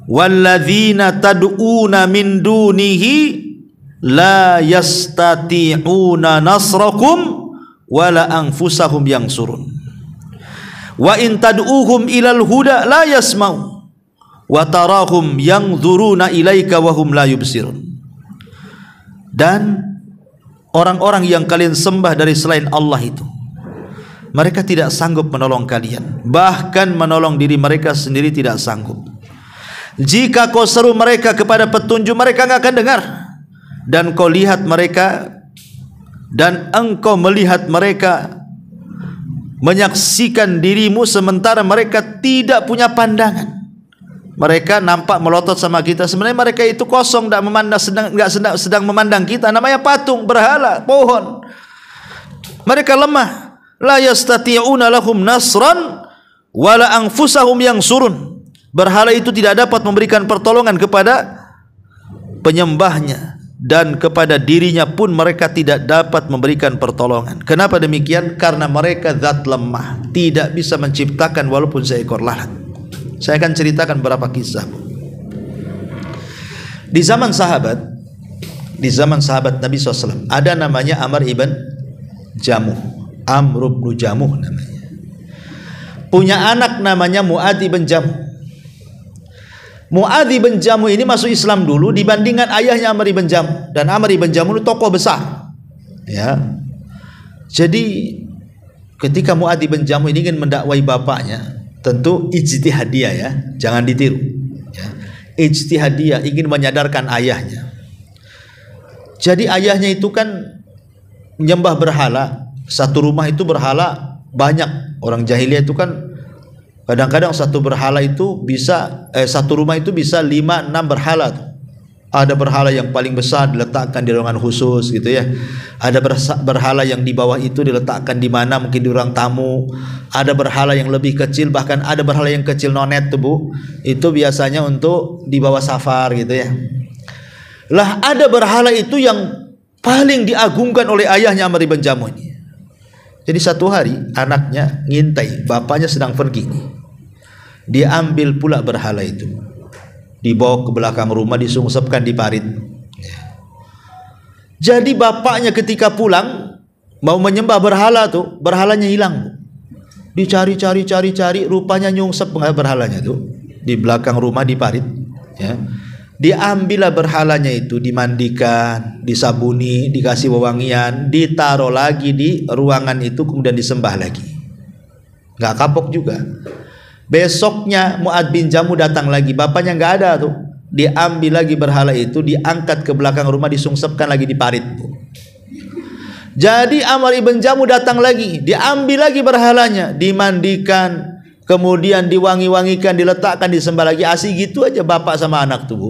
walladzina tad'una min dunihi la yastati'una nasrakum wala anfusahum yansurun wa in tad'uhum ilal huda la yasma'u wa tarahum yanzuruna ilaika wa hum la yubsirun. Dan orang-orang yang kalian sembah dari selain Allah itu, mereka tidak sanggup menolong kalian, bahkan menolong diri mereka sendiri tidak sanggup. Jika kau seru mereka kepada petunjuk, mereka enggak akan dengar. Dan kau lihat mereka, dan engkau melihat mereka, menyaksikan dirimu sementara mereka tidak punya pandangan. Mereka nampak melotot sama kita, sebenarnya mereka itu kosong, tidak memandang, sedang memandang kita. Namanya patung, berhala, pohon. Mereka lemah. La yastati'una lahum nasran wala anfusahum yansurun. Berhala itu tidak dapat memberikan pertolongan kepada penyembahnya, dan kepada dirinya pun mereka tidak dapat memberikan pertolongan. Kenapa demikian? Karena mereka zat lemah, tidak bisa menciptakan walaupun seekor lalat. Saya akan ceritakan beberapa kisah. Di zaman sahabat, di zaman sahabat Nabi SAW. Ada namanya Amr ibn Jamuh, Amr ibn Jamuh namanya. Punya anak namanya Mu'adz ibn Jamuh. Mu'adz ibn Jamuh ini masuk Islam dulu dibandingkan ayahnya Amr ibn Jamuh. Dan Amr ibn Jamuh itu tokoh besar. Ya. Jadi ketika Mu'adz ibn Jamuh ini ingin mendakwai bapaknya, tentu ijtihadiyah ya, jangan ditiru. Ya. Ijtihadiyah, ingin menyadarkan ayahnya. Jadi ayahnya itu kan menyembah berhala. Satu rumah itu berhala banyak. Orang jahiliyah itu kan kadang-kadang satu berhala itu bisa satu rumah itu bisa 5-6 berhala tuh. Ada berhala yang paling besar diletakkan di ruangan khusus gitu ya. Ada berhala yang di bawah itu diletakkan di mana, mungkin di ruang tamu. Ada berhala yang lebih kecil, bahkan ada berhala yang kecil nonet tuh Bu. Itu biasanya untuk di bawah safar gitu ya. Lah ada berhala itu yang paling diagungkan oleh ayahnya Amr ibn Jamuh ini. Jadi satu hari anaknya ngintai, bapaknya sedang pergi. Dia ambil pula berhala itu, dibawa ke belakang rumah, disungsepkan di parit. Jadi bapaknya ketika pulang mau menyembah berhala tuh, berhalanya hilang. Dicari, rupanya nyungsep berhalanya tuh di belakang rumah di parit. Ya. Diambillah berhalanya itu, dimandikan, disabuni, dikasih wewangian, ditaruh lagi di ruangan itu, kemudian disembah lagi. Gak kapok juga. Besoknya Mu'adz bin Jamuh datang lagi, bapaknya gak ada tuh. Diambil lagi berhala itu, diangkat ke belakang rumah, disungsepkan lagi di parit. Jadi Amr ibn Jamuh datang lagi, diambil lagi berhalanya, dimandikan, kemudian diwangi-wangikan, diletakkan, disembah lagi. Asik gitu aja bapak sama anak tuh Bu.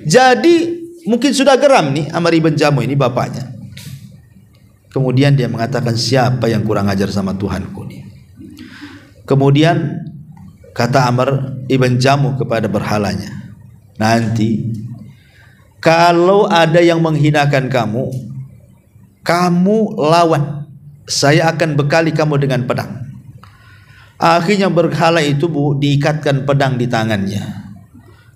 Jadi mungkin sudah geram nih Amr ibn Jamuh ini bapaknya. Kemudian dia mengatakan, siapa yang kurang ajar sama Tuhanku nih? Kemudian kata Amr ibn Jamuh kepada berhalanya, nanti kalau ada yang menghinakan kamu, kamu lawan, saya akan bekali kamu dengan pedang. Akhirnya berhala itu Bu diikatkan pedang di tangannya.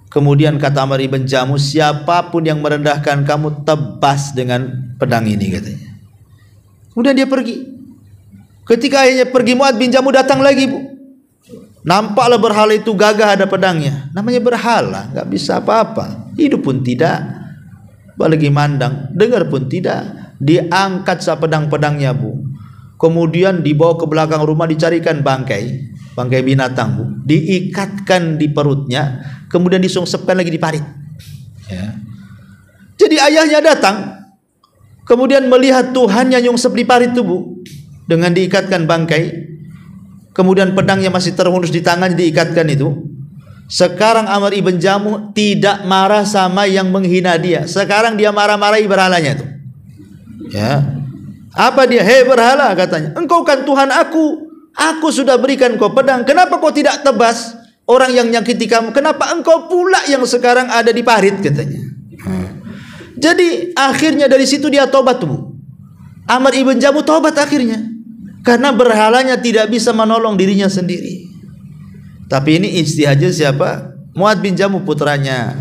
Kemudian kata Amr ibn Jamuh, siapapun yang merendahkan kamu, tebas dengan pedang ini katanya. Kemudian dia pergi. Ketika akhirnya pergi, Mu'adz bin Jamuh datang lagi Bu. Nampaklah berhala itu gagah ada pedangnya. Namanya berhala, gak bisa apa-apa. Hidup pun tidak, apalagi mandang, dengar pun tidak. Diangkat pedang-pedangnya Bu. Kemudian dibawa ke belakang rumah, dicarikan bangkai binatang Bu, diikatkan di perutnya, kemudian disungsepkan lagi di parit. Ya. Jadi ayahnya datang, kemudian melihat Tuhannya nyungsep di parit itu Bu, dengan diikatkan bangkai, kemudian pedangnya masih terhunus di tangan, diikatkan itu. Sekarang Amr ibn Jamuh tidak marah sama yang menghina dia, sekarang dia marah-marahi berhalanya tuh. Ya. Apa dia? Hei berhala, katanya, engkau kan Tuhan aku sudah berikan kau pedang, kenapa kau tidak tebas orang yang nyakiti kamu? Kenapa engkau pula yang sekarang ada di parit, katanya. Jadi akhirnya dari situ dia tobat tuh. Amr ibn Jamuh tobat akhirnya, karena berhalanya tidak bisa menolong dirinya sendiri. Tapi ini ijtihadnya siapa? Mu'adz bin Jamuh, putranya.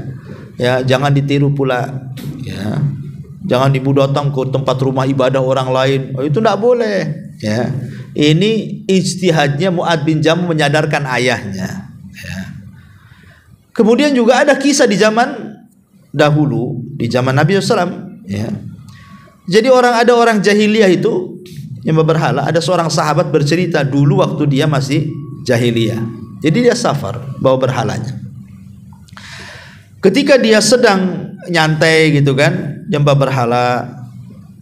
Ya, jangan ditiru pula. Ya. Jangan ibu datang ke tempat rumah ibadah orang lain. Oh, itu tidak boleh. Ya. Ini ijtihadnya Mu'adz bin Jamuh menyadarkan ayahnya. Ya. Kemudian juga ada kisah di zaman dahulu, di zaman Nabi SAW. Ya. Jadi ada orang jahiliyah itu yang berhala. Ada seorang sahabat bercerita dulu waktu dia masih jahiliyah. Jadi dia safar bawa berhalanya. Ketika dia sedang nyantai gitu kan, nyembah berhala,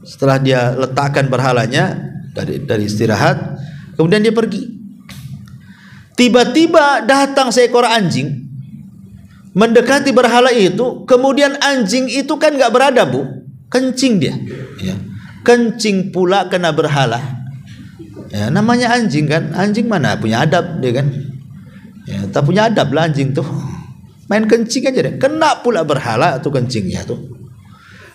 setelah dia letakkan berhalanya dari istirahat, kemudian dia pergi. Tiba-tiba datang seekor anjing mendekati berhala itu. Kemudian anjing itu kan gak beradab Bu, kencing dia. Ya. Kencing pula kena berhala. Ya, namanya anjing kan, anjing mana punya adab dia kan. Ya, tak punya adab lah anjing tuh. Main kencing aja deh, kena pula berhala atau kencingnya tuh.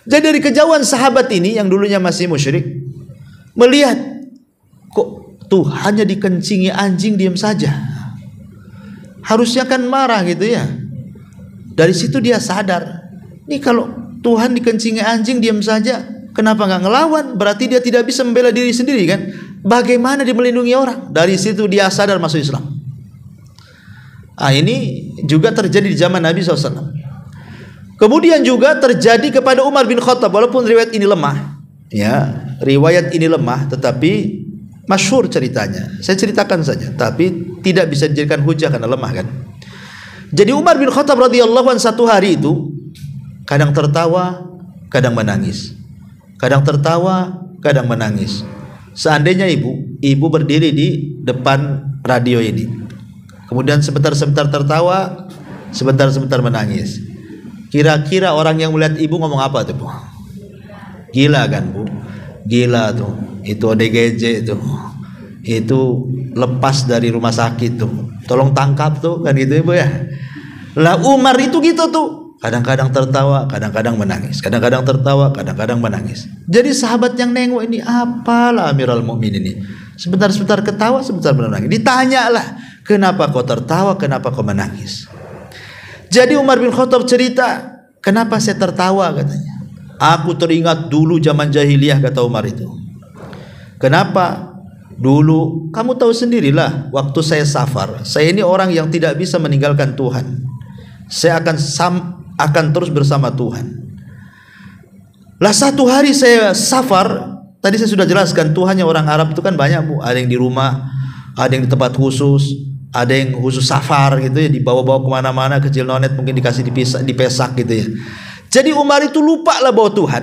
Jadi dari kejauhan sahabat ini yang dulunya masih musyrik melihat, kok tuh hanya dikencingi anjing diam saja. Harusnya kan marah gitu ya. Dari situ dia sadar, ini kalau Tuhan dikencingi anjing diam saja, kenapa nggak ngelawan? Berarti dia tidak bisa membela diri sendiri kan? Bagaimana dia melindungi orang? Dari situ dia sadar masuk Islam. Ini juga terjadi di zaman Nabi SAW. Kemudian juga terjadi kepada Umar bin Khattab, walaupun riwayat ini lemah, ya, riwayat ini lemah, tetapi masyhur ceritanya. Saya ceritakan saja, tapi tidak bisa dijadikan hujah karena lemah kan. Jadi Umar bin Khattab radhiyallahu anhu satu hari itu kadang tertawa, kadang menangis. Kadang tertawa, kadang menangis. Seandainya ibu berdiri di depan radio ini, kemudian sebentar-sebentar tertawa, sebentar-sebentar menangis. Kira-kira orang yang melihat ibu ngomong apa tuh, Bu? Gila kan, Bu? Gila tuh. Itu ODGJ tuh. Itu lepas dari rumah sakit tuh. Tolong tangkap tuh, kan gitu Ibu ya. Lah Umar itu gitu tuh. Kadang-kadang tertawa, kadang-kadang menangis. Kadang-kadang tertawa, kadang-kadang menangis. Jadi sahabat yang nengok ini, apalah Amirul Mukminin ini. Sebentar-sebentar ketawa, sebentar menangis. Ditanyalah, kenapa kau tertawa, kenapa kau menangis? Jadi Umar bin Khattab cerita, kenapa saya tertawa katanya. Aku teringat dulu zaman jahiliyah, kata Umar itu. Kenapa? Dulu, kamu tahu sendirilah, waktu saya safar, saya ini orang yang tidak bisa meninggalkan Tuhan. Saya akan terus bersama Tuhan. Lah satu hari saya safar, tadi saya sudah jelaskan Tuhannya orang Arab itu kan banyak, Bu. Ada yang di rumah, ada yang di tempat khusus, ada yang khusus safar gitu ya, dibawa-bawa kemana-mana, kecil nonet mungkin dikasih dipesak gitu ya. Jadi Umar itu lupa lah bawa Tuhan,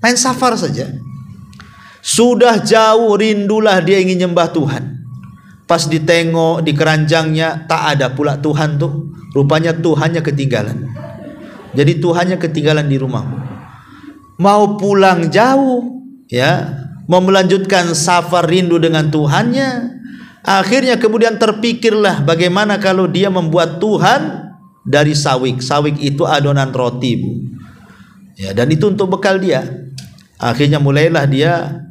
main safar saja. Sudah jauh rindulah dia ingin nyembah Tuhan. Pas ditengok di keranjangnya tak ada pula Tuhan tuh. Rupanya Tuhannya ketinggalan. Jadi Tuhannya ketinggalan di rumah. Mau pulang jauh, ya, mau melanjutkan safar rindu dengan Tuhannya. Akhirnya kemudian terpikirlah bagaimana kalau dia membuat Tuhan dari sawik. Sawik itu adonan roti, Bu. Ya, dan itu untuk bekal dia. Akhirnya mulailah dia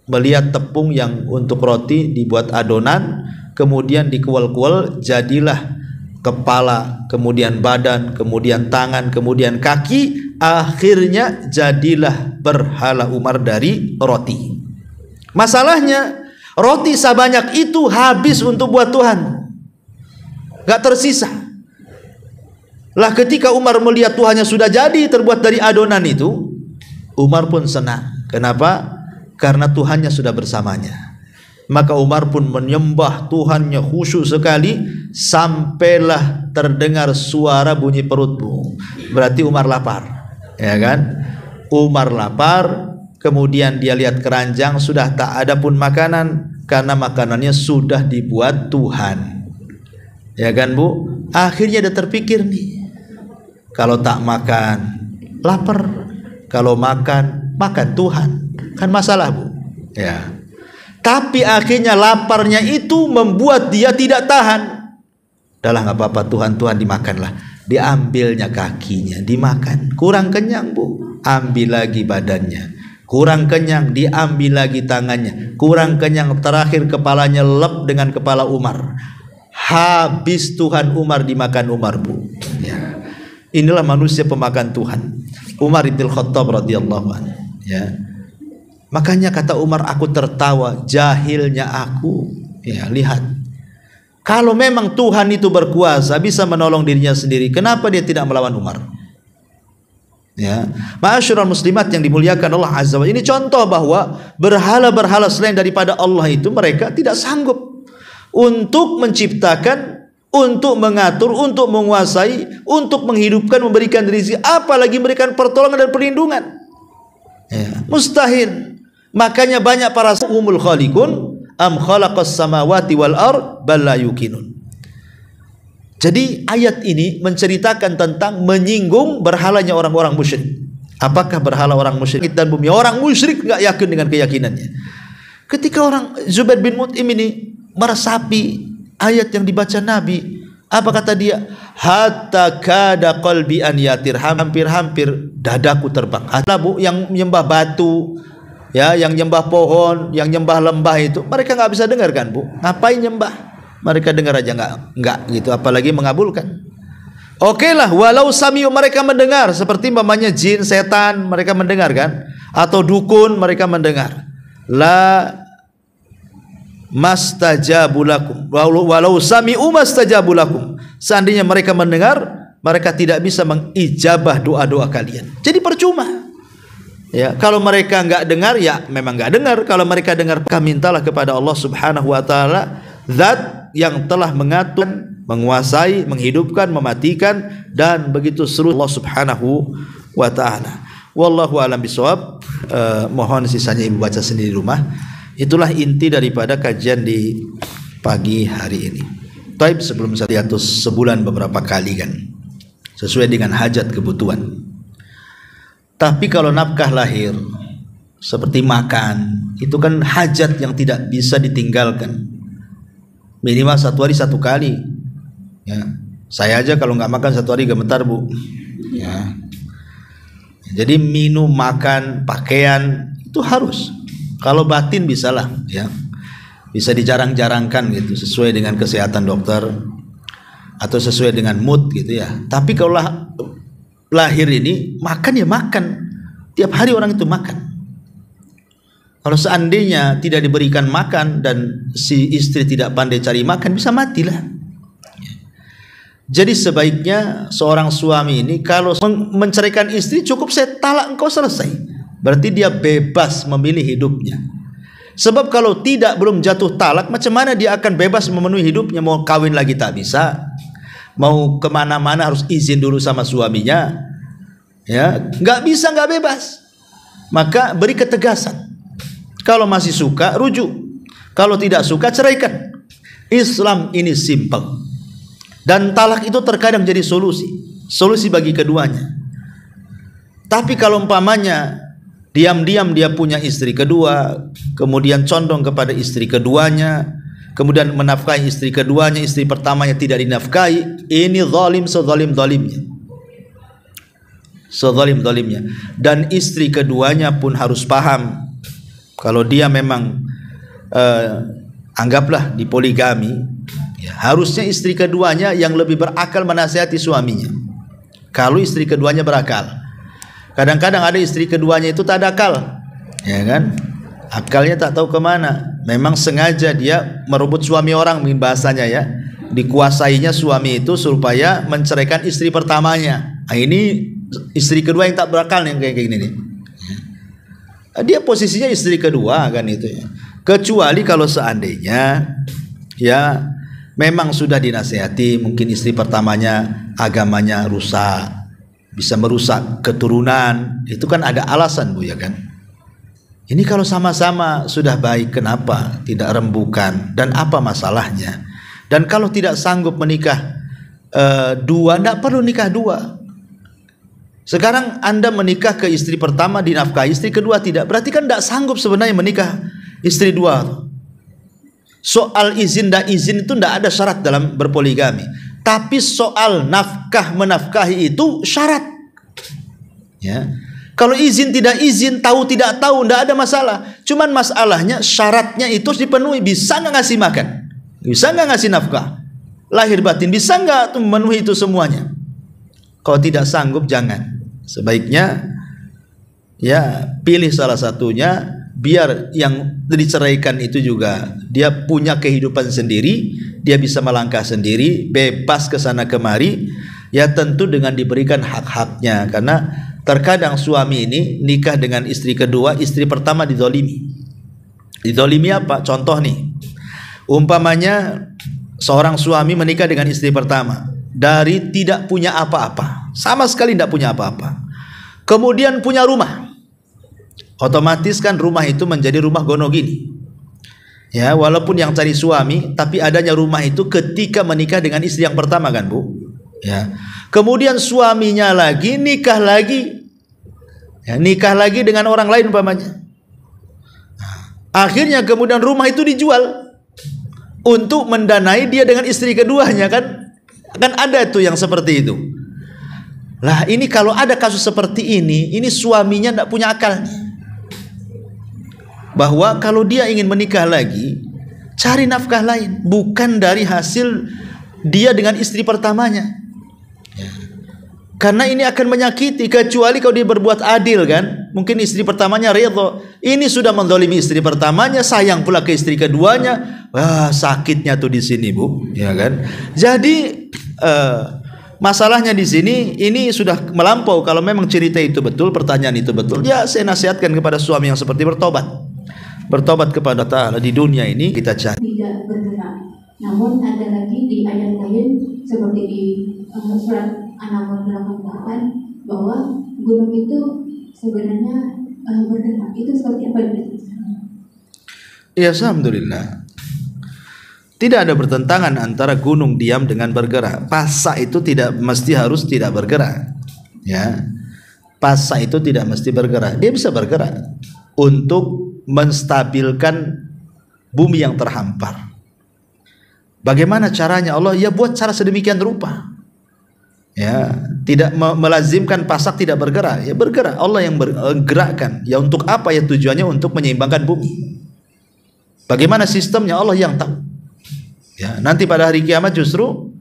melihat tepung yang untuk roti dibuat adonan, kemudian dikuel-kuel, jadilah kepala, kemudian badan, kemudian tangan, kemudian kaki, akhirnya jadilah berhala Umar dari roti. Masalahnya roti sebanyak itu habis untuk buat Tuhan, gak tersisa. Lah ketika Umar melihat Tuhannya sudah jadi terbuat dari adonan itu, Umar pun senang. Kenapa? Karena Tuhannya sudah bersamanya. Maka Umar pun menyembah Tuhannya khusyuk sekali, sampailah terdengar suara bunyi perut, Bu. Berarti Umar lapar, ya kan? Umar lapar, kemudian dia lihat keranjang sudah tak ada pun makanan, karena makanannya sudah dibuat Tuhan, ya kan, Bu? Akhirnya dia terpikir nih, kalau tak makan lapar, kalau makan Tuhan, kan masalah, Bu, ya. Tapi akhirnya laparnya itu membuat dia tidak tahan. Udahlah nggak apa-apa, Tuhan dimakanlah. Diambilnya kakinya, dimakan. Kurang kenyang, Bu, ambil lagi badannya. Kurang kenyang, diambil lagi tangannya. Kurang kenyang, terakhir kepalanya lep dengan kepala Umar. Habis Tuhan Umar dimakan Umar, Bu. Ya. Inilah manusia pemakan Tuhan, Umar bin Khattab radhiyallahu anhu. Ya. Makanya kata Umar, aku tertawa, jahilnya aku. Ya, lihat. Kalau memang Tuhan itu berkuasa, bisa menolong dirinya sendiri, kenapa dia tidak melawan Umar? Ya, ma'asyiral muslimat yang dimuliakan Allah Azza wa Jalla. Ini contoh bahwa berhala-berhala selain daripada Allah itu mereka tidak sanggup untuk menciptakan, untuk mengatur, untuk menguasai, untuk menghidupkan, memberikan rezeki, apalagi memberikan pertolongan dan perlindungan. Ya, mustahil. Makanya banyak para umul khaliqun am khalaqas samawati wal ard bal la yuqinun. Jadi ayat ini menceritakan tentang menyinggung berhalanya orang-orang musyrik. Apakah berhala orang musyrik dan bumi? Orang musyrik enggak yakin dengan keyakinannya. Ketika orang Zubair bin Mut'im ini meresapi ayat yang dibaca Nabi, apa kata dia? Hatta kada qalbi an yatir, hampir-hampir dadaku terbang. Bu, yang menyembah batu, ya, yang nyembah pohon, yang nyembah lembah itu, mereka nggak bisa dengar kan, Bu? Ngapain nyembah? Mereka dengar aja nggak gitu, apalagi mengabulkan. Oke lah, walau sami'u, mereka mendengar, seperti mamanya jin, setan, mereka mendengar kan, atau dukun, mereka mendengar. La mastajabu lakum, walau sami'u mastajabu lakum. Seandainya mereka mendengar, mereka tidak bisa mengijabah doa-doa kalian. Jadi percuma. Ya, kalau mereka enggak dengar, ya memang enggak dengar. Kalau mereka dengar, maka mintalah kepada Allah Subhanahu wa taala, zat yang telah mengatur, menguasai, menghidupkan, mematikan, dan begitu seluruh Allah Subhanahu wa taala. Wallahu a'lam bishawab. Mohon sisanya ibu baca sendiri di rumah. Itulah inti daripada kajian di pagi hari ini. Taib, sebelum saya hiatus sebulan beberapa kali kan, sesuai dengan hajat kebutuhan. Tapi kalau nafkah lahir seperti makan, itu kan hajat yang tidak bisa ditinggalkan. Minimal 1 hari 1 kali. Ya, saya aja kalau nggak makan 1 hari gemetar, Bu. Ya. Jadi minum, makan, pakaian itu harus. Kalau batin bisalah, ya, bisa dijarang-jarangkan gitu, sesuai dengan kesehatan dokter atau sesuai dengan mood gitu ya. Tapi kalau lahir ini makan ya makan, tiap hari orang itu makan. Kalau seandainya tidak diberikan makan dan si istri tidak pandai cari makan, bisa matilah. Jadi sebaiknya seorang suami ini kalau menceraikan istri, cukup saya talak engkau, selesai. Berarti dia bebas memilih hidupnya. Sebab kalau tidak, belum jatuh talak, macam mana dia akan bebas memenuhi hidupnya? Mau kawin lagi tak bisa, mau kemana-mana harus izin dulu sama suaminya. Ya, nggak bisa, nggak bebas. Maka beri ketegasan. Kalau masih suka, rujuk. Kalau tidak suka, ceraikan. Islam ini simple. Dan talak itu terkadang jadi solusi bagi keduanya. Tapi kalau umpamanya diam-diam dia punya istri kedua, kemudian condong kepada istri keduanya, kemudian menafkahi istri keduanya, istri pertamanya tidak dinafkahi, ini zalim sezalim-zalimnya. Sezalim-zalimnya. Dan istri keduanya pun harus paham, kalau dia memang anggaplah di poligami, ya, harusnya istri keduanya yang lebih berakal menasihati suaminya. Kalau istri keduanya berakal. Kadang-kadang ada istri keduanya itu tak ada akal, ya kan? Akalnya tak tahu kemana. Memang sengaja dia merebut suami orang, bahasanya ya. Dikuasainya suami itu supaya menceraikan istri pertamanya. Nah, ini istri kedua yang tak berakal yang kayak gini nih. Dia posisinya istri kedua kan itu ya. Kecuali kalau seandainya ya memang sudah dinasihati, mungkin istri pertamanya agamanya rusak, bisa merusak keturunan, itu kan ada alasan, Bu, ya kan. Ini kalau sama-sama sudah baik, kenapa tidak rembukan, dan apa masalahnya? Dan kalau tidak sanggup menikah dua, tidak perlu nikah dua. Sekarang Anda menikah ke istri pertama dinafkahi, istri kedua tidak, berarti kan tidak sanggup sebenarnya menikah istri dua. Soal izin dan izin itu tidak ada syarat dalam berpoligami. Tapi soal nafkah menafkahi itu syarat. Ya. Kalau izin tidak izin, tahu tidak tahu, tidak ada masalah. Cuman masalahnya syaratnya itu harus dipenuhi. Bisa nggak ngasih makan? Bisa nggak ngasih nafkah? Lahir batin bisa nggak memenuhi itu semuanya? Kalau tidak sanggup jangan. Sebaiknya ya pilih salah satunya, biar yang diceraikan itu juga dia punya kehidupan sendiri, dia bisa melangkah sendiri, bebas ke sana kemari, ya tentu dengan diberikan hak-haknya. Karena terkadang suami ini nikah dengan istri kedua, istri pertama dizolimi. Dizolimi apa? Contoh nih, umpamanya seorang suami menikah dengan istri pertama dari tidak punya apa-apa, sama sekali tidak punya apa-apa, kemudian punya rumah. Otomatis kan rumah itu menjadi rumah gonogini. Ya, walaupun yang cari suami, tapi adanya rumah itu ketika menikah dengan istri yang pertama kan, Bu. Ya. Kemudian suaminya lagi nikah lagi. Ya, nikah lagi dengan orang lain umpamanya. Akhirnya kemudian rumah itu dijual untuk mendanai dia dengan istri keduanya kan. Kan ada tuh yang seperti itu. Lah ini kalau ada kasus seperti ini suaminya tidak punya akal. Bahwa kalau dia ingin menikah lagi, cari nafkah lain, bukan dari hasil dia dengan istri pertamanya. Ya. Karena ini akan menyakiti, kecuali kalau dia berbuat adil kan. Mungkin istri pertamanya ridho, ini sudah mendolimi istri pertamanya, sayang pula ke istri keduanya. Wah, sakitnya tuh di sini, Bu, ya kan? Jadi masalahnya di sini ini sudah melampau. Kalau memang cerita itu betul, pertanyaan itu betul, ya saya nasihatkan kepada suami yang seperti bertobat kepada Ta'ala. Di dunia ini kita cari tidak bergerak. Namun ada lagi di ayat lain seperti di surat An-Naml 88 bahwa gunung itu sebenarnya bergerak. Itu seperti apa? Ya, alhamdulillah. Tidak ada bertentangan antara gunung diam dengan bergerak. Pasak itu tidak mesti harus tidak bergerak. Ya, pasak itu tidak mesti bergerak. Dia bisa bergerak untuk menstabilkan bumi yang terhampar. Bagaimana caranya? Allah ya buat cara sedemikian rupa. Ya, tidak melazimkan pasak tidak bergerak. Ya bergerak. Allah yang bergerakkan. Ya untuk apa? Ya tujuannya untuk menyeimbangkan bumi. Bagaimana sistemnya? Allah yang tahu. Ya, nanti pada hari kiamat justru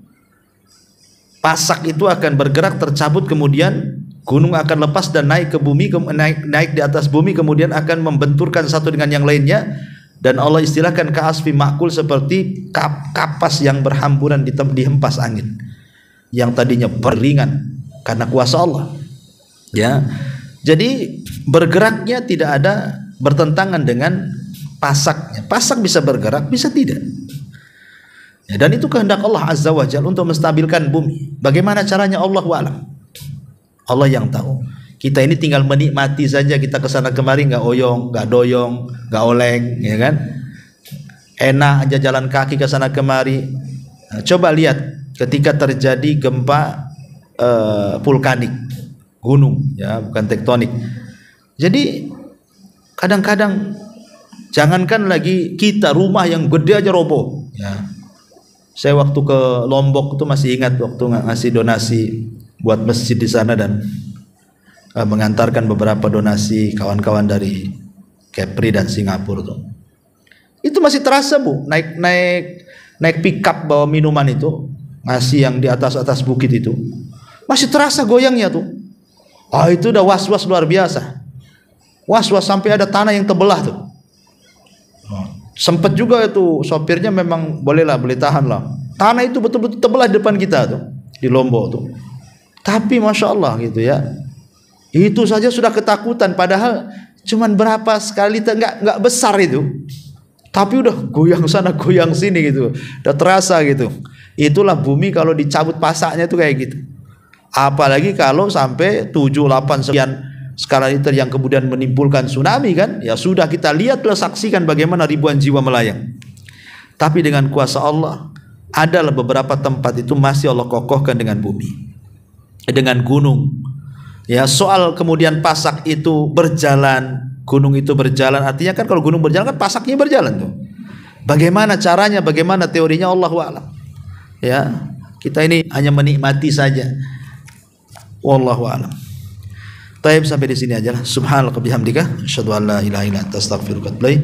pasak itu akan bergerak, tercabut, kemudian gunung akan lepas dan naik ke bumi, naik di atas bumi, kemudian akan membenturkan satu dengan yang lainnya. Dan Allah istilahkan ka'asfi ma'kul, seperti kapas yang berhamburan dihempas angin, yang tadinya beringan karena kuasa Allah. Ya, jadi bergeraknya tidak ada bertentangan dengan pasaknya. Pasak bisa bergerak, bisa tidak. Ya, dan itu kehendak Allah Azza wa Jalla untuk menstabilkan bumi. Bagaimana caranya? Allahu a'lam. Allah yang tahu. Kita ini tinggal menikmati saja, kita kesana kemari nggak oyong, nggak doyong, nggak oleng, ya kan? Enak aja jalan kaki kesana kemari. Nah, coba lihat ketika terjadi gempa vulkanik, gunung, ya bukan tektonik. Jadi kadang-kadang jangankan lagi kita, rumah yang gede aja roboh. Ya, saya waktu ke Lombok itu masih ingat waktu ngasih donasi buat masjid di sana dan mengantarkan beberapa donasi kawan-kawan dari Kepri dan Singapura tuh. Itu masih terasa, Bu, naik pickup bawa minuman itu, ngasih yang di atas bukit itu. Masih terasa goyangnya tuh. Ah, itu udah was-was luar biasa. Was-was sampai ada tanah yang terbelah tuh. Sempet juga itu sopirnya memang boleh tahan lah. Tanah itu betul-betul terbelah di depan kita tuh di Lombok tuh. Tapi masya Allah gitu ya. Itu saja sudah ketakutan, padahal cuman berapa sekali, nggak besar itu, tapi udah goyang sana goyang sini gitu, udah terasa gitu. Itulah bumi kalau dicabut pasaknya tuh kayak gitu. Apalagi kalau sampai 7-8 sekian skala Richter yang kemudian menimbulkan tsunami kan, ya sudah kita lihat dan saksikan bagaimana ribuan jiwa melayang. Tapi dengan kuasa Allah, adalah beberapa tempat itu masih Allah kokohkan dengan bumi, dengan gunung. Ya, soal kemudian pasak itu berjalan, gunung itu berjalan, artinya kan kalau gunung berjalan kan pasaknya berjalan tuh. Bagaimana caranya, bagaimana teorinya, Allahu a'lam. Ya, kita ini hanya menikmati saja. Wallahu a'lam. Taib, sampai di sini aja lah. Subhanallah bihamdika, asyhadu an la ilaha illa anta astaghfiruka wa atubu ilaik.